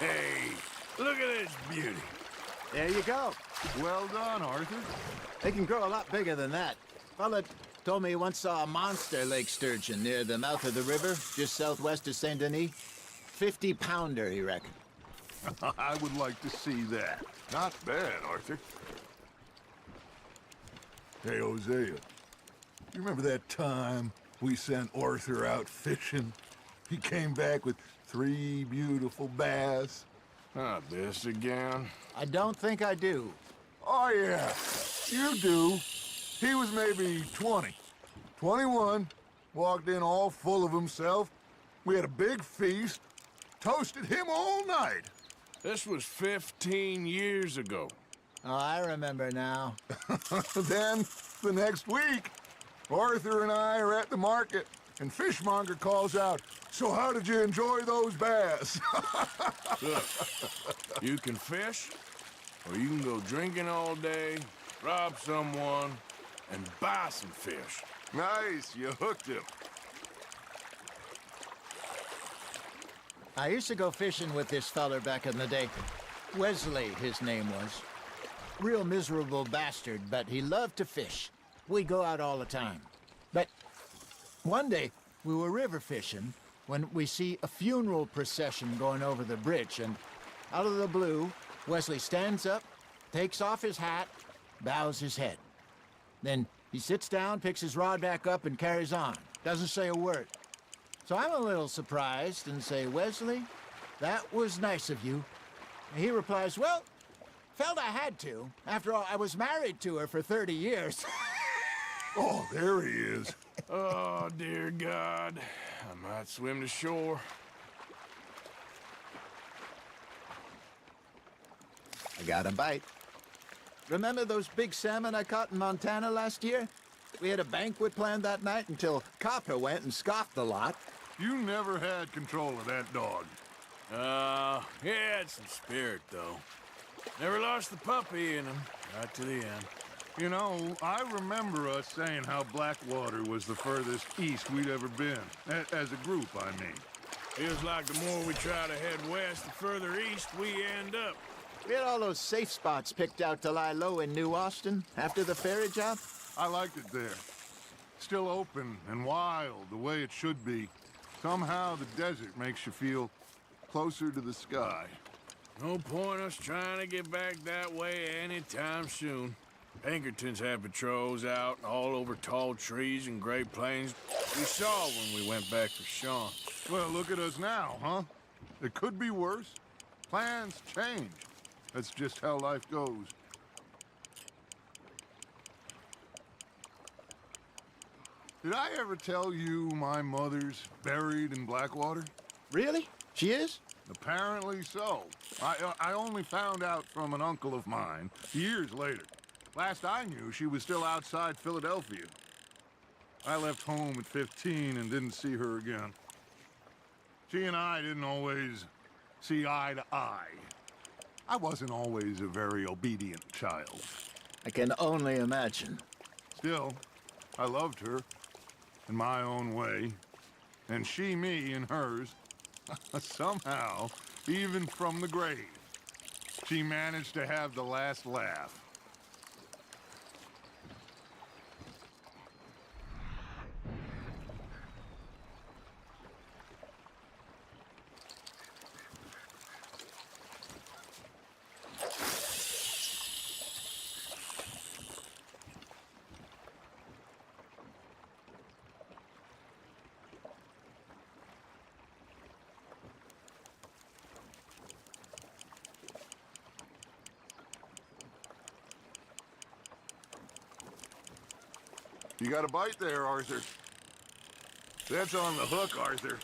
Hey, look at this beauty. There you go. Well done, Arthur. They can grow a lot bigger than that. Fella told me he once saw a monster lake sturgeon near the mouth of the river, just southwest of Saint Denis. 50-pounder, he reckoned. I would like to see that. Not bad, Arthur. Hey, Hosea. You remember that time we sent Arthur out fishing? He came back with 3 beautiful bass. Not this again. I don't think I do. Oh, yeah. You do. He was maybe 20. 21. Walked in all full of himself. We had a big feast. Toasted him all night. This was 15 years ago. Oh, I remember now. Then, the next week, Arthur and I are at the market, and Fishmonger calls out, "So how did you enjoy those bass?" Look, you can fish, or you can go drinking all day, rob someone, and buy some fish. Nice, you hooked him. I used to go fishing with this feller back in the day. Wesley, his name was. Real miserable bastard, but he loved to fish. We'd go out all the time. But one day, we were river fishing when we see a funeral procession going over the bridge, and out of the blue, Wesley stands up, takes off his hat, bows his head. Then he sits down, picks his rod back up, and carries on. Doesn't say a word. So I'm a little surprised and say, "Wesley, that was nice of you." And he replies, "Well, felt I had to. After all, I was married to her for 30 years. Oh, there he is. Oh, dear God. I might swim to shore. I got a bite. Remember those big salmon I caught in Montana last year? We had a banquet planned that night until Copper went and scoffed the lot. You never had control of that dog. He had some spirit, though. Never lost the puppy in him, right to the end. You know, I remember us saying how Blackwater was the furthest east we'd ever been. As a group, I mean. Feels like the more we try to head west, the further east we end up. We had all those safe spots picked out to lie low in New Austin after the ferry job. I liked it there. Still open and wild, the way it should be. Somehow the desert makes you feel closer to the sky. No point us trying to get back that way anytime soon. Pinkertons had patrols out all over tall trees and Great Plains. We saw when we went back for Sean. Well, look at us now, huh? It could be worse. Plans change. That's just how life goes. Did I ever tell you my mother's buried in Blackwater? Really? She is? Apparently so. I only found out from an uncle of mine years later. Last I knew, she was still outside Philadelphia. I left home at 15 and didn't see her again. She and I didn't always see eye to eye. I wasn't always a very obedient child. I can only imagine. Still, I loved her in my own way. And she me in hers. Somehow, even from the grave, she managed to have the last laugh. You got a bite there, Arthur. That's on the hook, Arthur.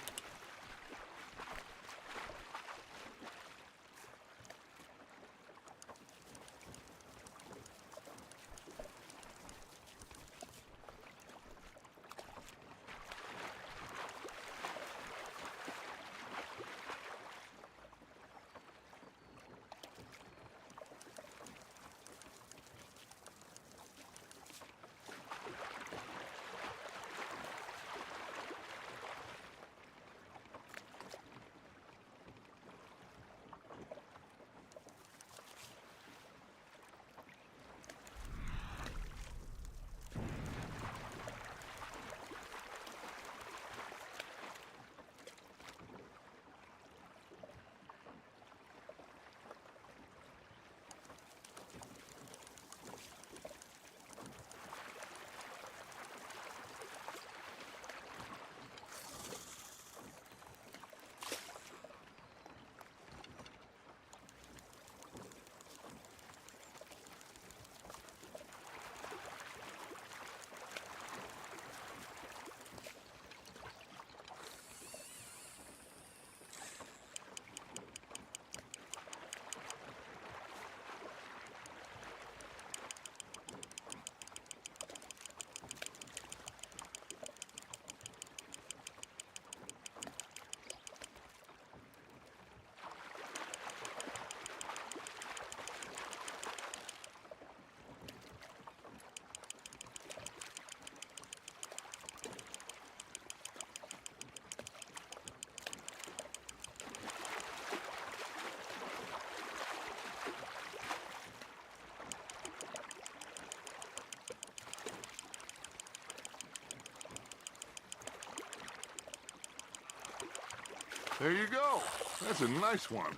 There you go. That's a nice one.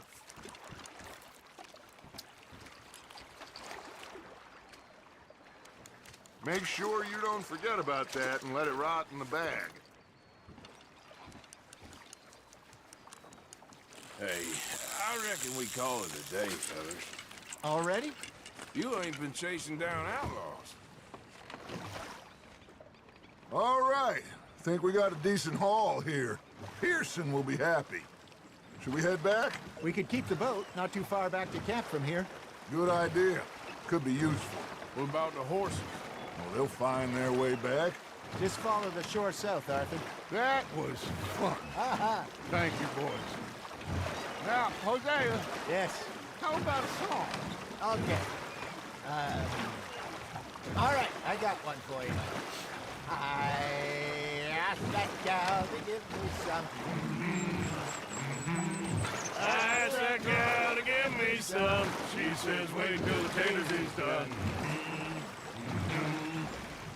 Make sure you don't forget about that and let it rot in the bag. Hey, I reckon we call it a day, fellas. Already? You ain't been chasing down outlaws. All right. Think we got a decent haul here. Pearson will be happy. Should we head back? We could keep the boat not too far back to camp from here. Good idea. Could be useful. What about the horses? Well, they'll find their way back. Just follow the shore south, Arthur. That was fun. Thank you, boys. Now, Hosea, Yes. how about a song? Okay. All right, I got one for you. I asked that gal to give me some. I asked that gal to give me some. She says, wait till the taters is done.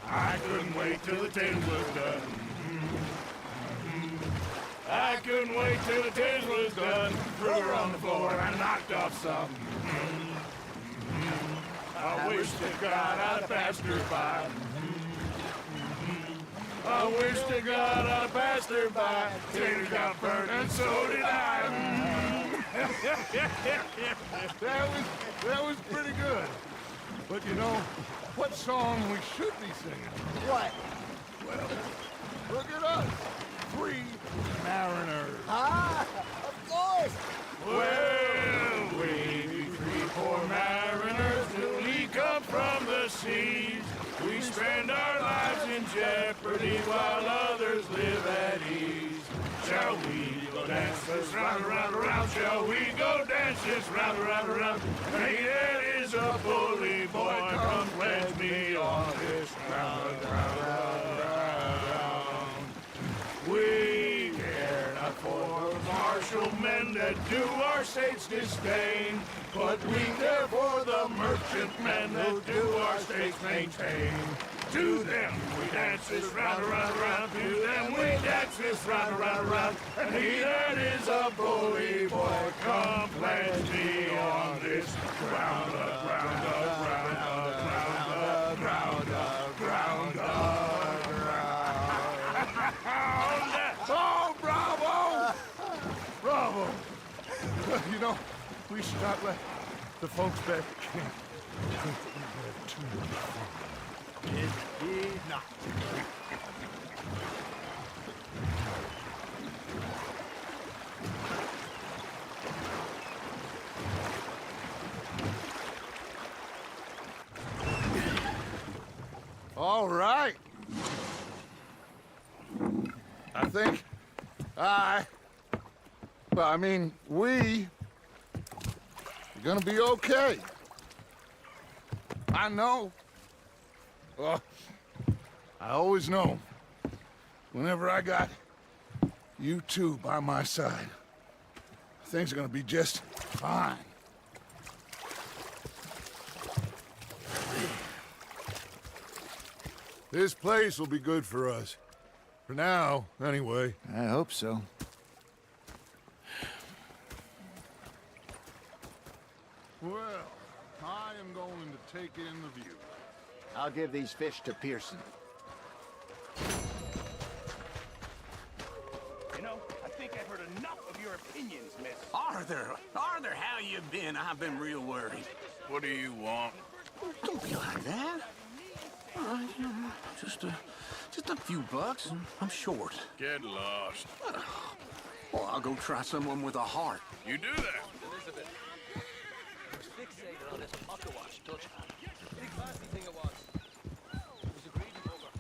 I couldn't wait till the taters was done. I couldn't wait till the taters was done. Threw her on the floor and I knocked off some. I wish to God I'd passed her by. I wish to God I'd passed her by. Taters got burnt and so did I. That was pretty good. But you know, what song we should be singing? What? Well, look at us. 3 mariners. Of course. Well, we be 3 poor mariners till we come from the seas. We spend our lives in jeopardy while others live at ease. Shall we go dance this round, around, around? Shall we go dance this round, around, around? Hey, there is a bully boy, come pledge me on this round, round, round, round. We that do our state's disdain, but we care for the merchantmen that do our state's maintain. To them we dance this round, around, around. To them we dance this round, around, around. And he that is a bully boy complains me on this ground up, ground up, ground up, ground up, ground up, ground up, ground up. Oh, bravo! Bravo! You know, we should not let the folks back at camp think that we have too much fun. Indeed not. All right. I think we are gonna be okay. I know. Well, I always know. Whenever I got you two by my side, things are gonna be just fine. This place will be good for us. For now, anyway. I hope so. Well, I am going to take in the view. I'll give these fish to Pearson. You know, I think I've heard enough of your opinions, miss. Arthur, how you been? I've been real worried. What do you want? Don't be like that. All right, just a few bucks, and I'm short. Get lost. Well, I'll go try someone with a heart. You do that. Elizabeth was fixated on this Muckawash Dutch man. Big fancy thing it was. It was a greedy bugger.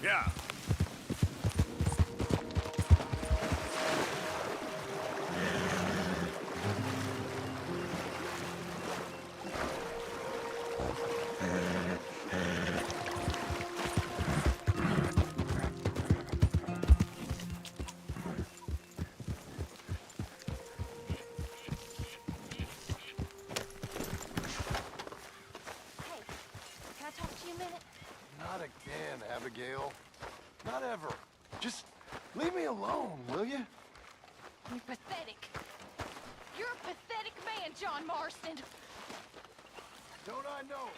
Yeah. Can I talk to you a minute? Not again, Abigail. Not ever. Just leave me alone, will you? You're pathetic. You're a pathetic man, John Marston. Don't I know?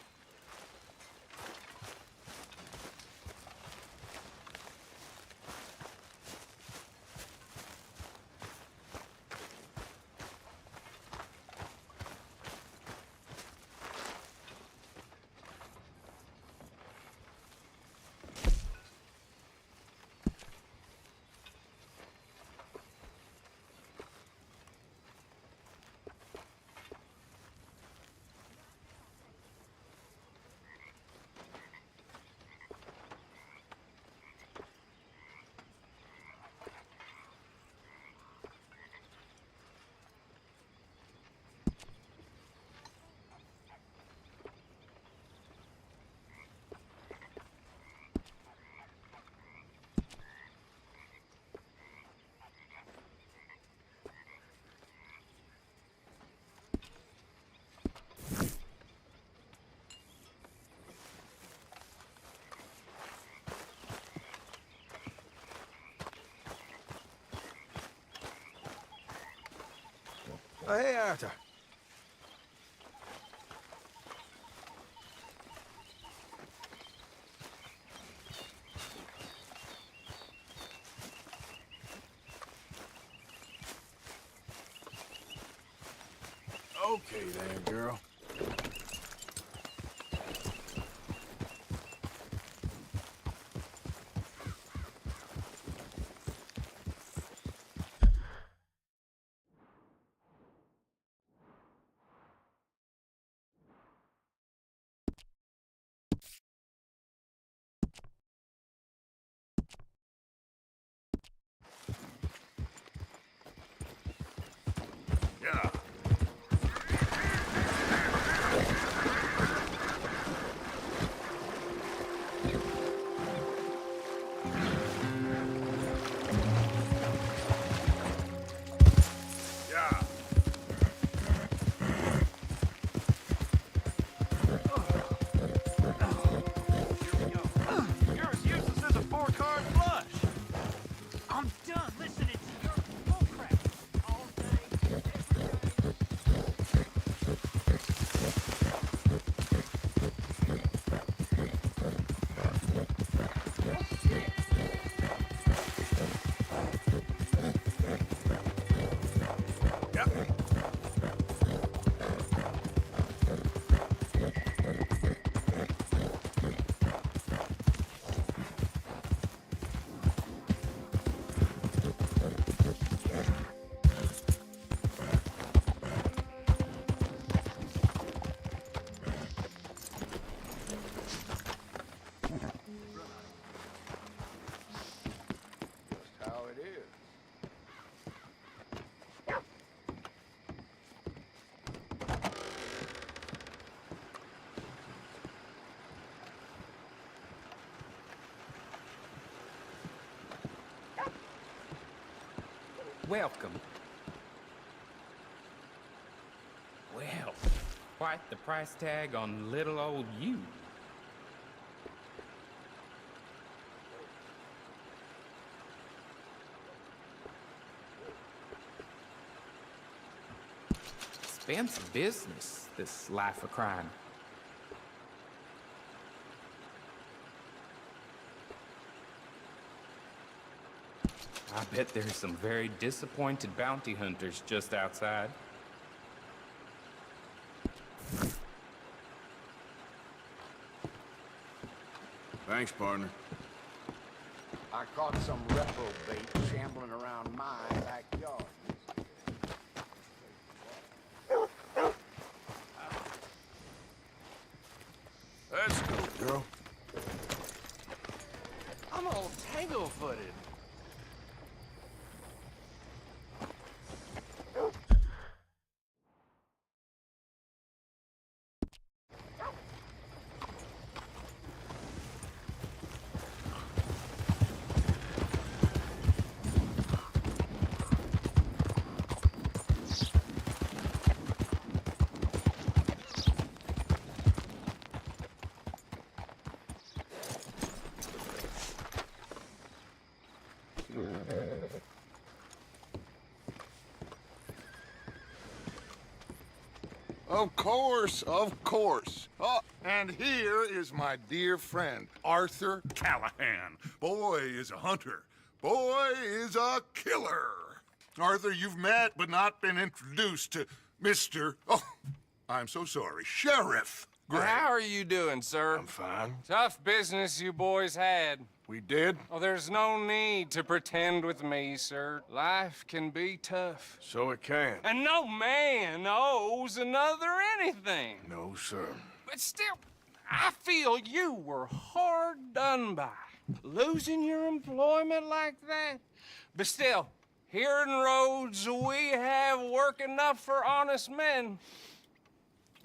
Oh, hey, Arthur. Okay then, girl. Yeah. Yeah. You're as useless as a four-card flush. I'm done listening to your bullcrap all day, every day. Yep. Just how it is. Welcome. Well, quite the price tag on little old you. Expensive business, this life of crime. I bet there's some very disappointed bounty hunters just outside. Thanks, partner. I caught some reprobate shambling around my backyard. Let's go, girl. I'm I'm all tangle-footed. Of course, of course. Oh, and here is my dear friend, Arthur Callahan. Boy is a hunter. Boy is a killer. Arthur, you've met but not been introduced to Mr. Oh, I'm so sorry, Sheriff Gray. How are you doing, sir? I'm fine. Tough business you boys had. We did? Oh, there's no need to pretend with me, sir. Life can be tough. So it can. And no man owes another anything. No, sir. But still, I feel you were hard done by. Losing your employment like that. But still, here in Rhodes, we have work enough for honest men.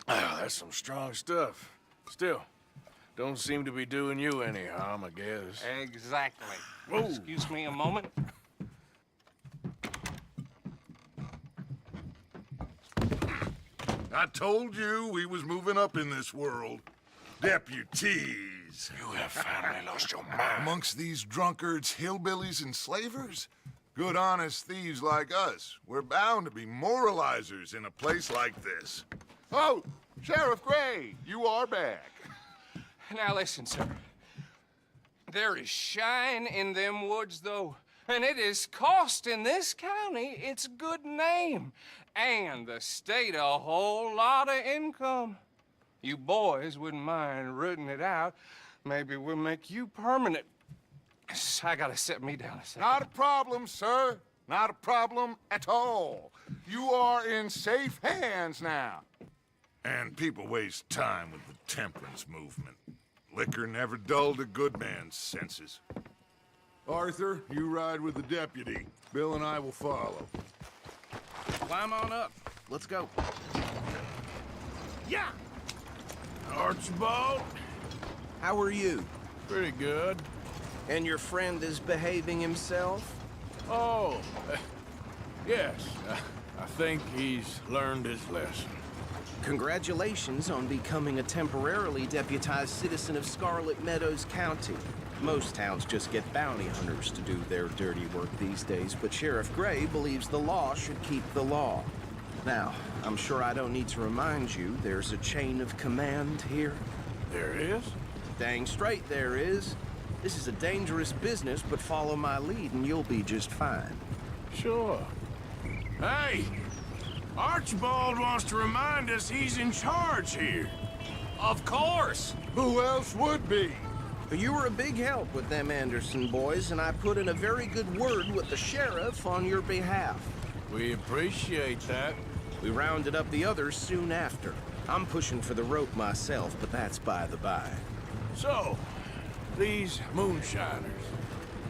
Oh, that's some strong stuff. Still, don't seem to be doing you any harm, I guess. Exactly. Whoa. Excuse me a moment. I told you we was moving up in this world. Deputies. You have finally lost your mind. Amongst these drunkards, hillbillies, and slavers? Good, honest thieves like us. We're bound to be moralizers in a place like this. Oh, Sheriff Gray, you are back. Now listen, sir. There is shine in them woods, though, and it is costing this county its good name and the state a whole lot of income. You boys wouldn't mind rooting it out. Maybe we'll make you permanent. I gotta sit me down a second. Not a problem, sir. Not a problem at all. You are in safe hands now. And people waste time with the temperance movement. Liquor never dulled a good man's senses. Arthur, you ride with the deputy. Bill and I will follow. Climb on up. Let's go. Yeah! Archibald? How are you? Pretty good. And your friend is behaving himself? Oh, yes. I think he's learned his lesson. Congratulations on becoming a temporarily deputized citizen of Scarlet Meadows County. Most towns just get bounty hunters to do their dirty work these days, but Sheriff Gray believes the law should keep the law. Now, I'm sure I don't need to remind you there's a chain of command here. There is? Dang straight there is. This is a dangerous business, but follow my lead and you'll be just fine. Sure. Hey! Archibald wants to remind us he's in charge here. Of course! Who else would be? You were a big help with them Anderson boys, and I put in a very good word with the sheriff on your behalf. We appreciate that. We rounded up the others soon after. I'm pushing for the rope myself, but that's by the by. So, these moonshiners.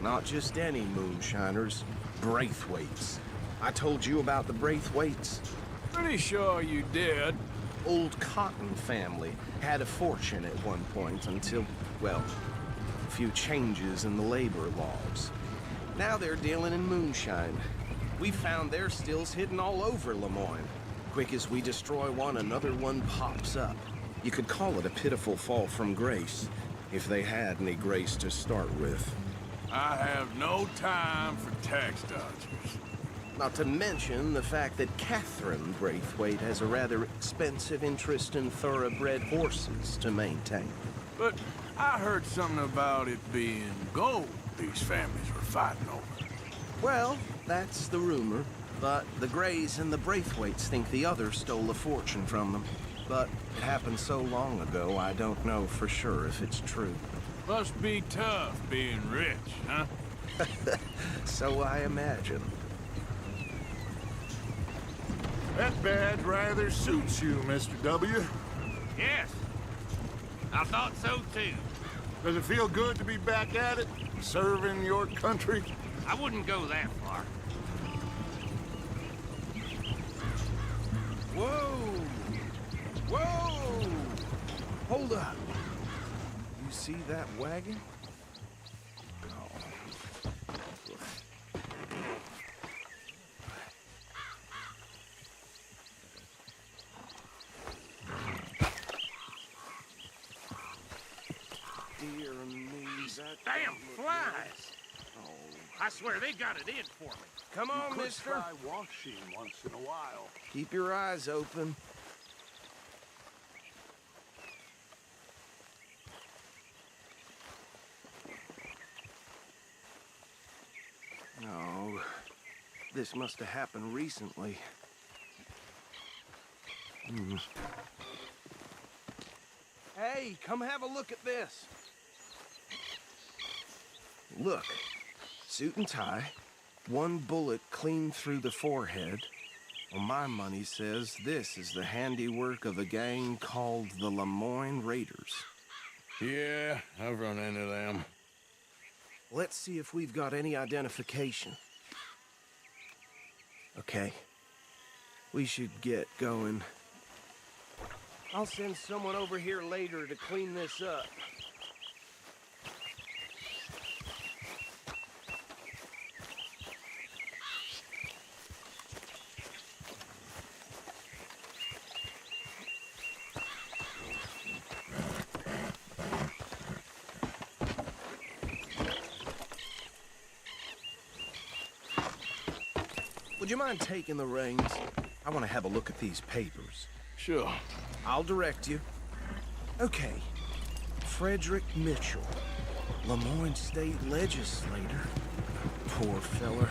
Not just any moonshiners, Braithwaites. I told you about the Braithwaites. Pretty sure you did. Old Cotton family had a fortune at one point until, well, a few changes in the labor laws. Now they're dealing in moonshine. We found their stills hidden all over Lemoyne. Quick as we destroy one, another one pops up. You could call it a pitiful fall from grace, if they had any grace to start with. I have no time for tax dodgers. Not to mention the fact that Catherine Braithwaite has a rather expensive interest in thoroughbred horses to maintain. But I heard something about it being gold these families were fighting over. Well, that's the rumor. But the Grays and the Braithwaites think the others stole a fortune from them. But it happened so long ago, I don't know for sure if it's true. Must be tough being rich, huh? So I imagine. That badge rather suits you, Mr. W. Yes, I thought so too. Does it feel good to be back at it? serving your country? I wouldn't go that far. Whoa! Whoa! Hold up. You see that wagon? Dear me, that Damn flies! Oh. I swear they got it in for me. Come on, You could mister. try washing once in a while. Keep your eyes open. No, this must have happened recently. Hey, come have a look at this. Look, suit and tie, one bullet clean through the forehead. Well, my money says this is the handiwork of a gang called the Lemoyne Raiders. Yeah, I've run into them. Let's see if we've got any identification. Okay. We should get going. I'll send someone over here later to clean this up. Would you mind taking the reins? I want to have a look at these papers. Sure. I'll direct you. Okay. Frederick Mitchell, Lemoyne State Legislator. Poor feller.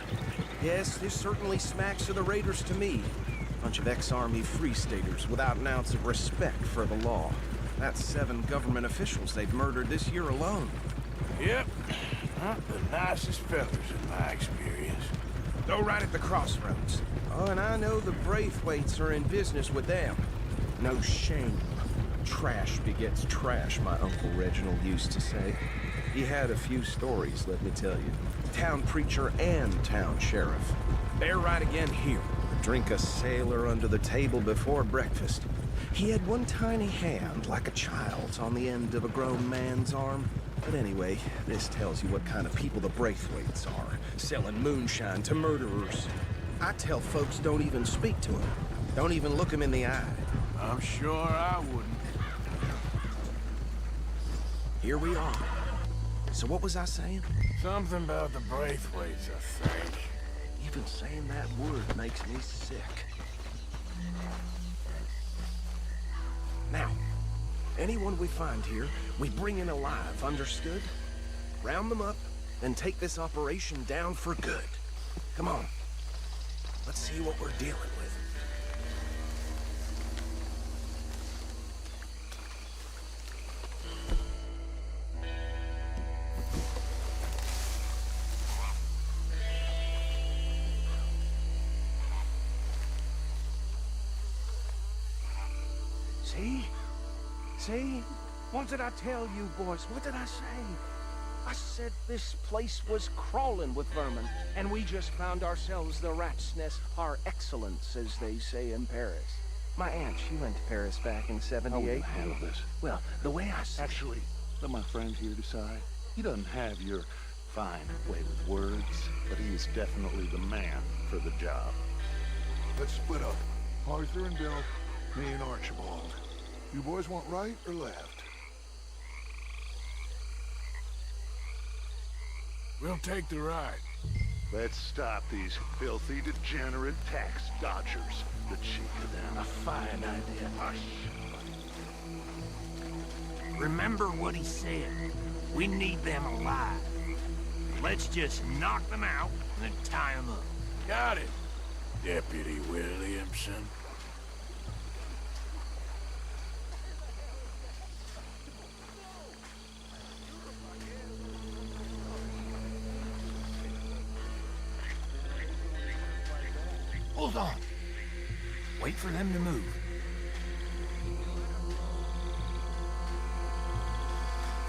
Yes, this certainly smacks of the Raiders to me. Bunch of ex-Army Free Staters without an ounce of respect for the law. That's 7 government officials they've murdered this year alone. Yep. Not the nicest fellas in my experience. Go right at the crossroads. Oh, and I know the Braithwaites are in business with them. No shame. Trash begets trash, my Uncle Reginald used to say. He had a few stories, let me tell you. Town preacher and town sheriff. Bear right again here. Drink a sailor under the table before breakfast. He had one tiny hand, like a child's, on the end of a grown man's arm. But anyway, this tells you what kind of people the Braithwaites are, selling moonshine to murderers. I tell folks don't even speak to them. Don't even look them in the eye. I'm sure I wouldn't. Here we are. So what was I saying? Something about the Braithwaites, I think. Even saying that word makes me sick. Now, anyone we find here, we bring in alive, understood? Round them up, then take this operation down for good. Come on. Let's see what we're dealing with. See? See? What did I tell you, boys? What did I say? I said this place was crawling with vermin, and we just found ourselves the rat's nest par excellence, as they say in Paris. My aunt, she went to Paris back in '78. How will you handle this? Well, the way I see Actually, let my friend here decide. He doesn't have your fine way with words, but he is definitely the man for the job. Let's split up. Arthur and Bill, me and Archibald. You boys want right or left? We'll take the ride. Let's stop these filthy, degenerate tax dodgers. The cheek of them. A fine idea. Hush. Remember what he said. We need them alive. Let's just knock them out and then tie them up. Got it, Deputy Williamson. Hold on. Wait for them to move.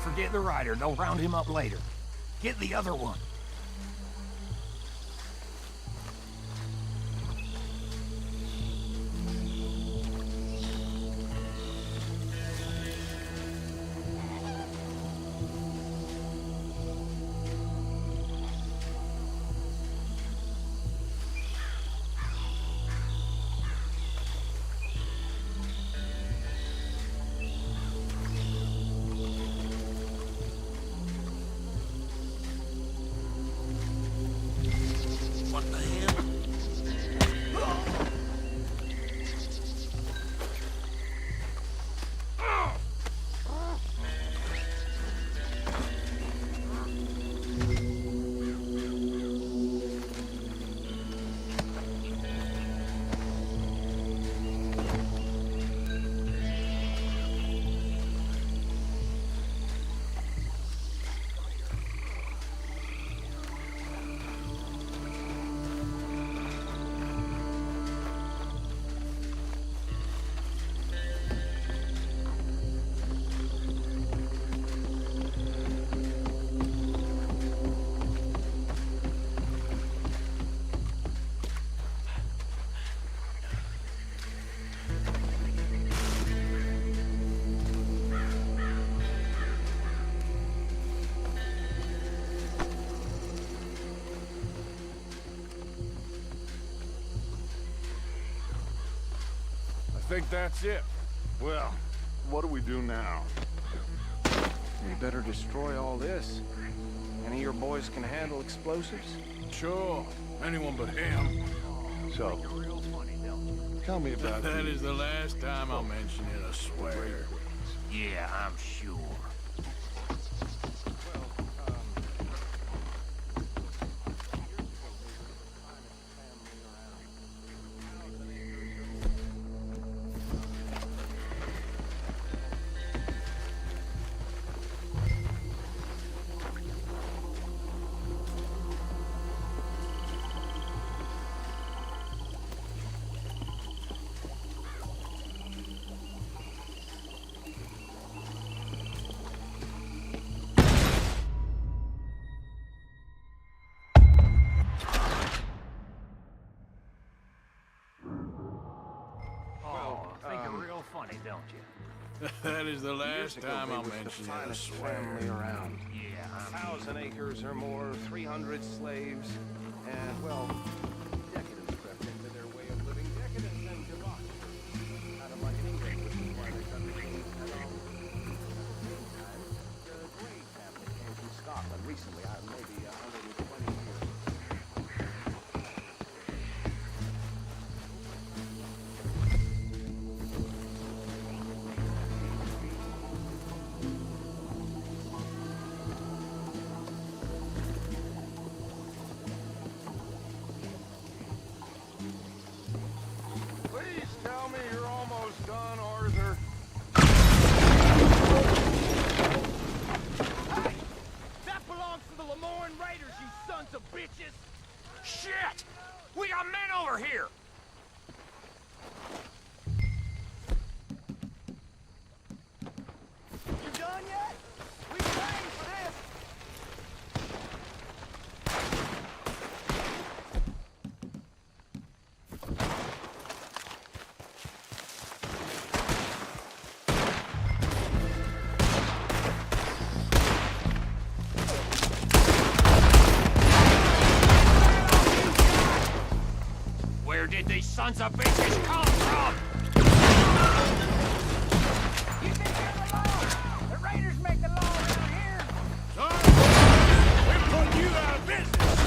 Forget the rider. They'll round him up later. Get the other one. What the hell? I think that's it. Well, what do we do now? We better destroy all this. Any of your boys can handle explosives? Sure. Anyone but him. So, tell me about That is the last time I'll mention it, I swear. Yeah, I'm sure. Funny, don't you? That is the Years last ago, time they I'll was the mention it, I finest swear. family around. Yeah, 1,000 acres or more, 300 slaves, and, well, decadence crept into their way of living. Decadence and debauchery. Kind of like in England, which is why they cut the king's head off. The Grey family came from Scotland recently, maybe 120 years. Please tell me you're almost done, Arthur. Hey! That belongs to the Lemoyne Raiders, you sons of bitches! Shit! We got men over here! You done yet? We trained for this. Where did these sons of bitches come from? You think you're the law? The Raiders make the law around here. Sorry, we're putting you out of business.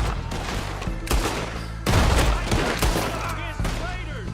Against the Raiders.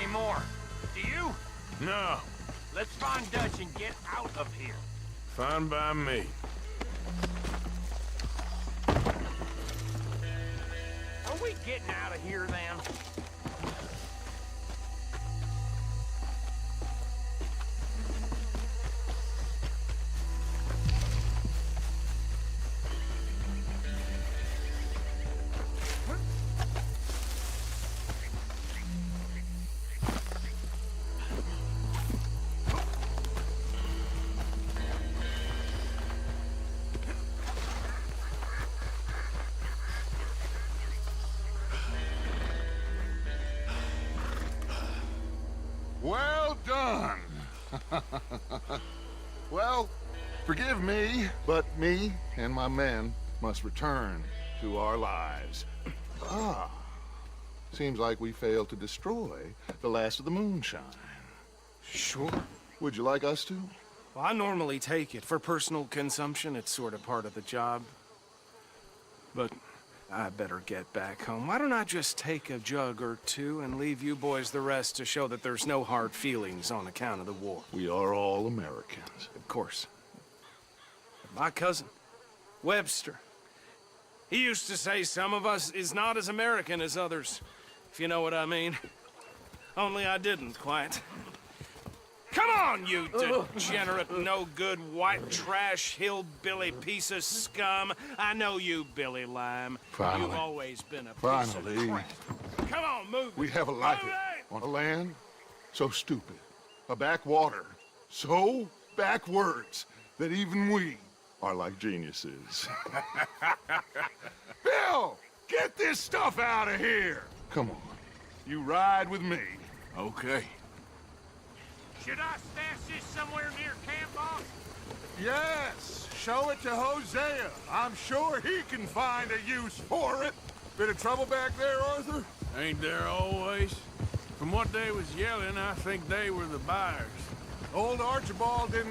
anymore. Do you? No. Let's find Dutch and get out of here. Fine by me. Are we getting out of here, then? Well done. Well, forgive me, but me and my men must return to our lives. Seems like we failed to destroy the last of the moonshine. Sure. Would you like us to? Well, I normally take it. For personal consumption, it's sort of part of the job. But I better get back home. Why don't I just take a jug or two and leave you boys the rest to show that there's no hard feelings on account of the war? We are all Americans. Of course. My cousin, Webster, he used to say some of us is not as American as others, if you know what I mean. Only I didn't quite. Come on, you degenerate, no-good, white trash, hillbilly piece of scum. I know you, Billy Lime. Finally. You've always been a piece Finally. of crap. Come on, move We it. have a life Move it! on a land so stupid, a backwater so backwards that even we are like geniuses. Bill, get this stuff out of here. Come on, you ride with me. Okay. Should I stash this somewhere near camp, boss? Yes, show it to Hosea. I'm sure he can find a use for it. Bit of trouble back there, Arthur? Ain't there always? From what they was yelling, I think they were the buyers. Old Archibald didn't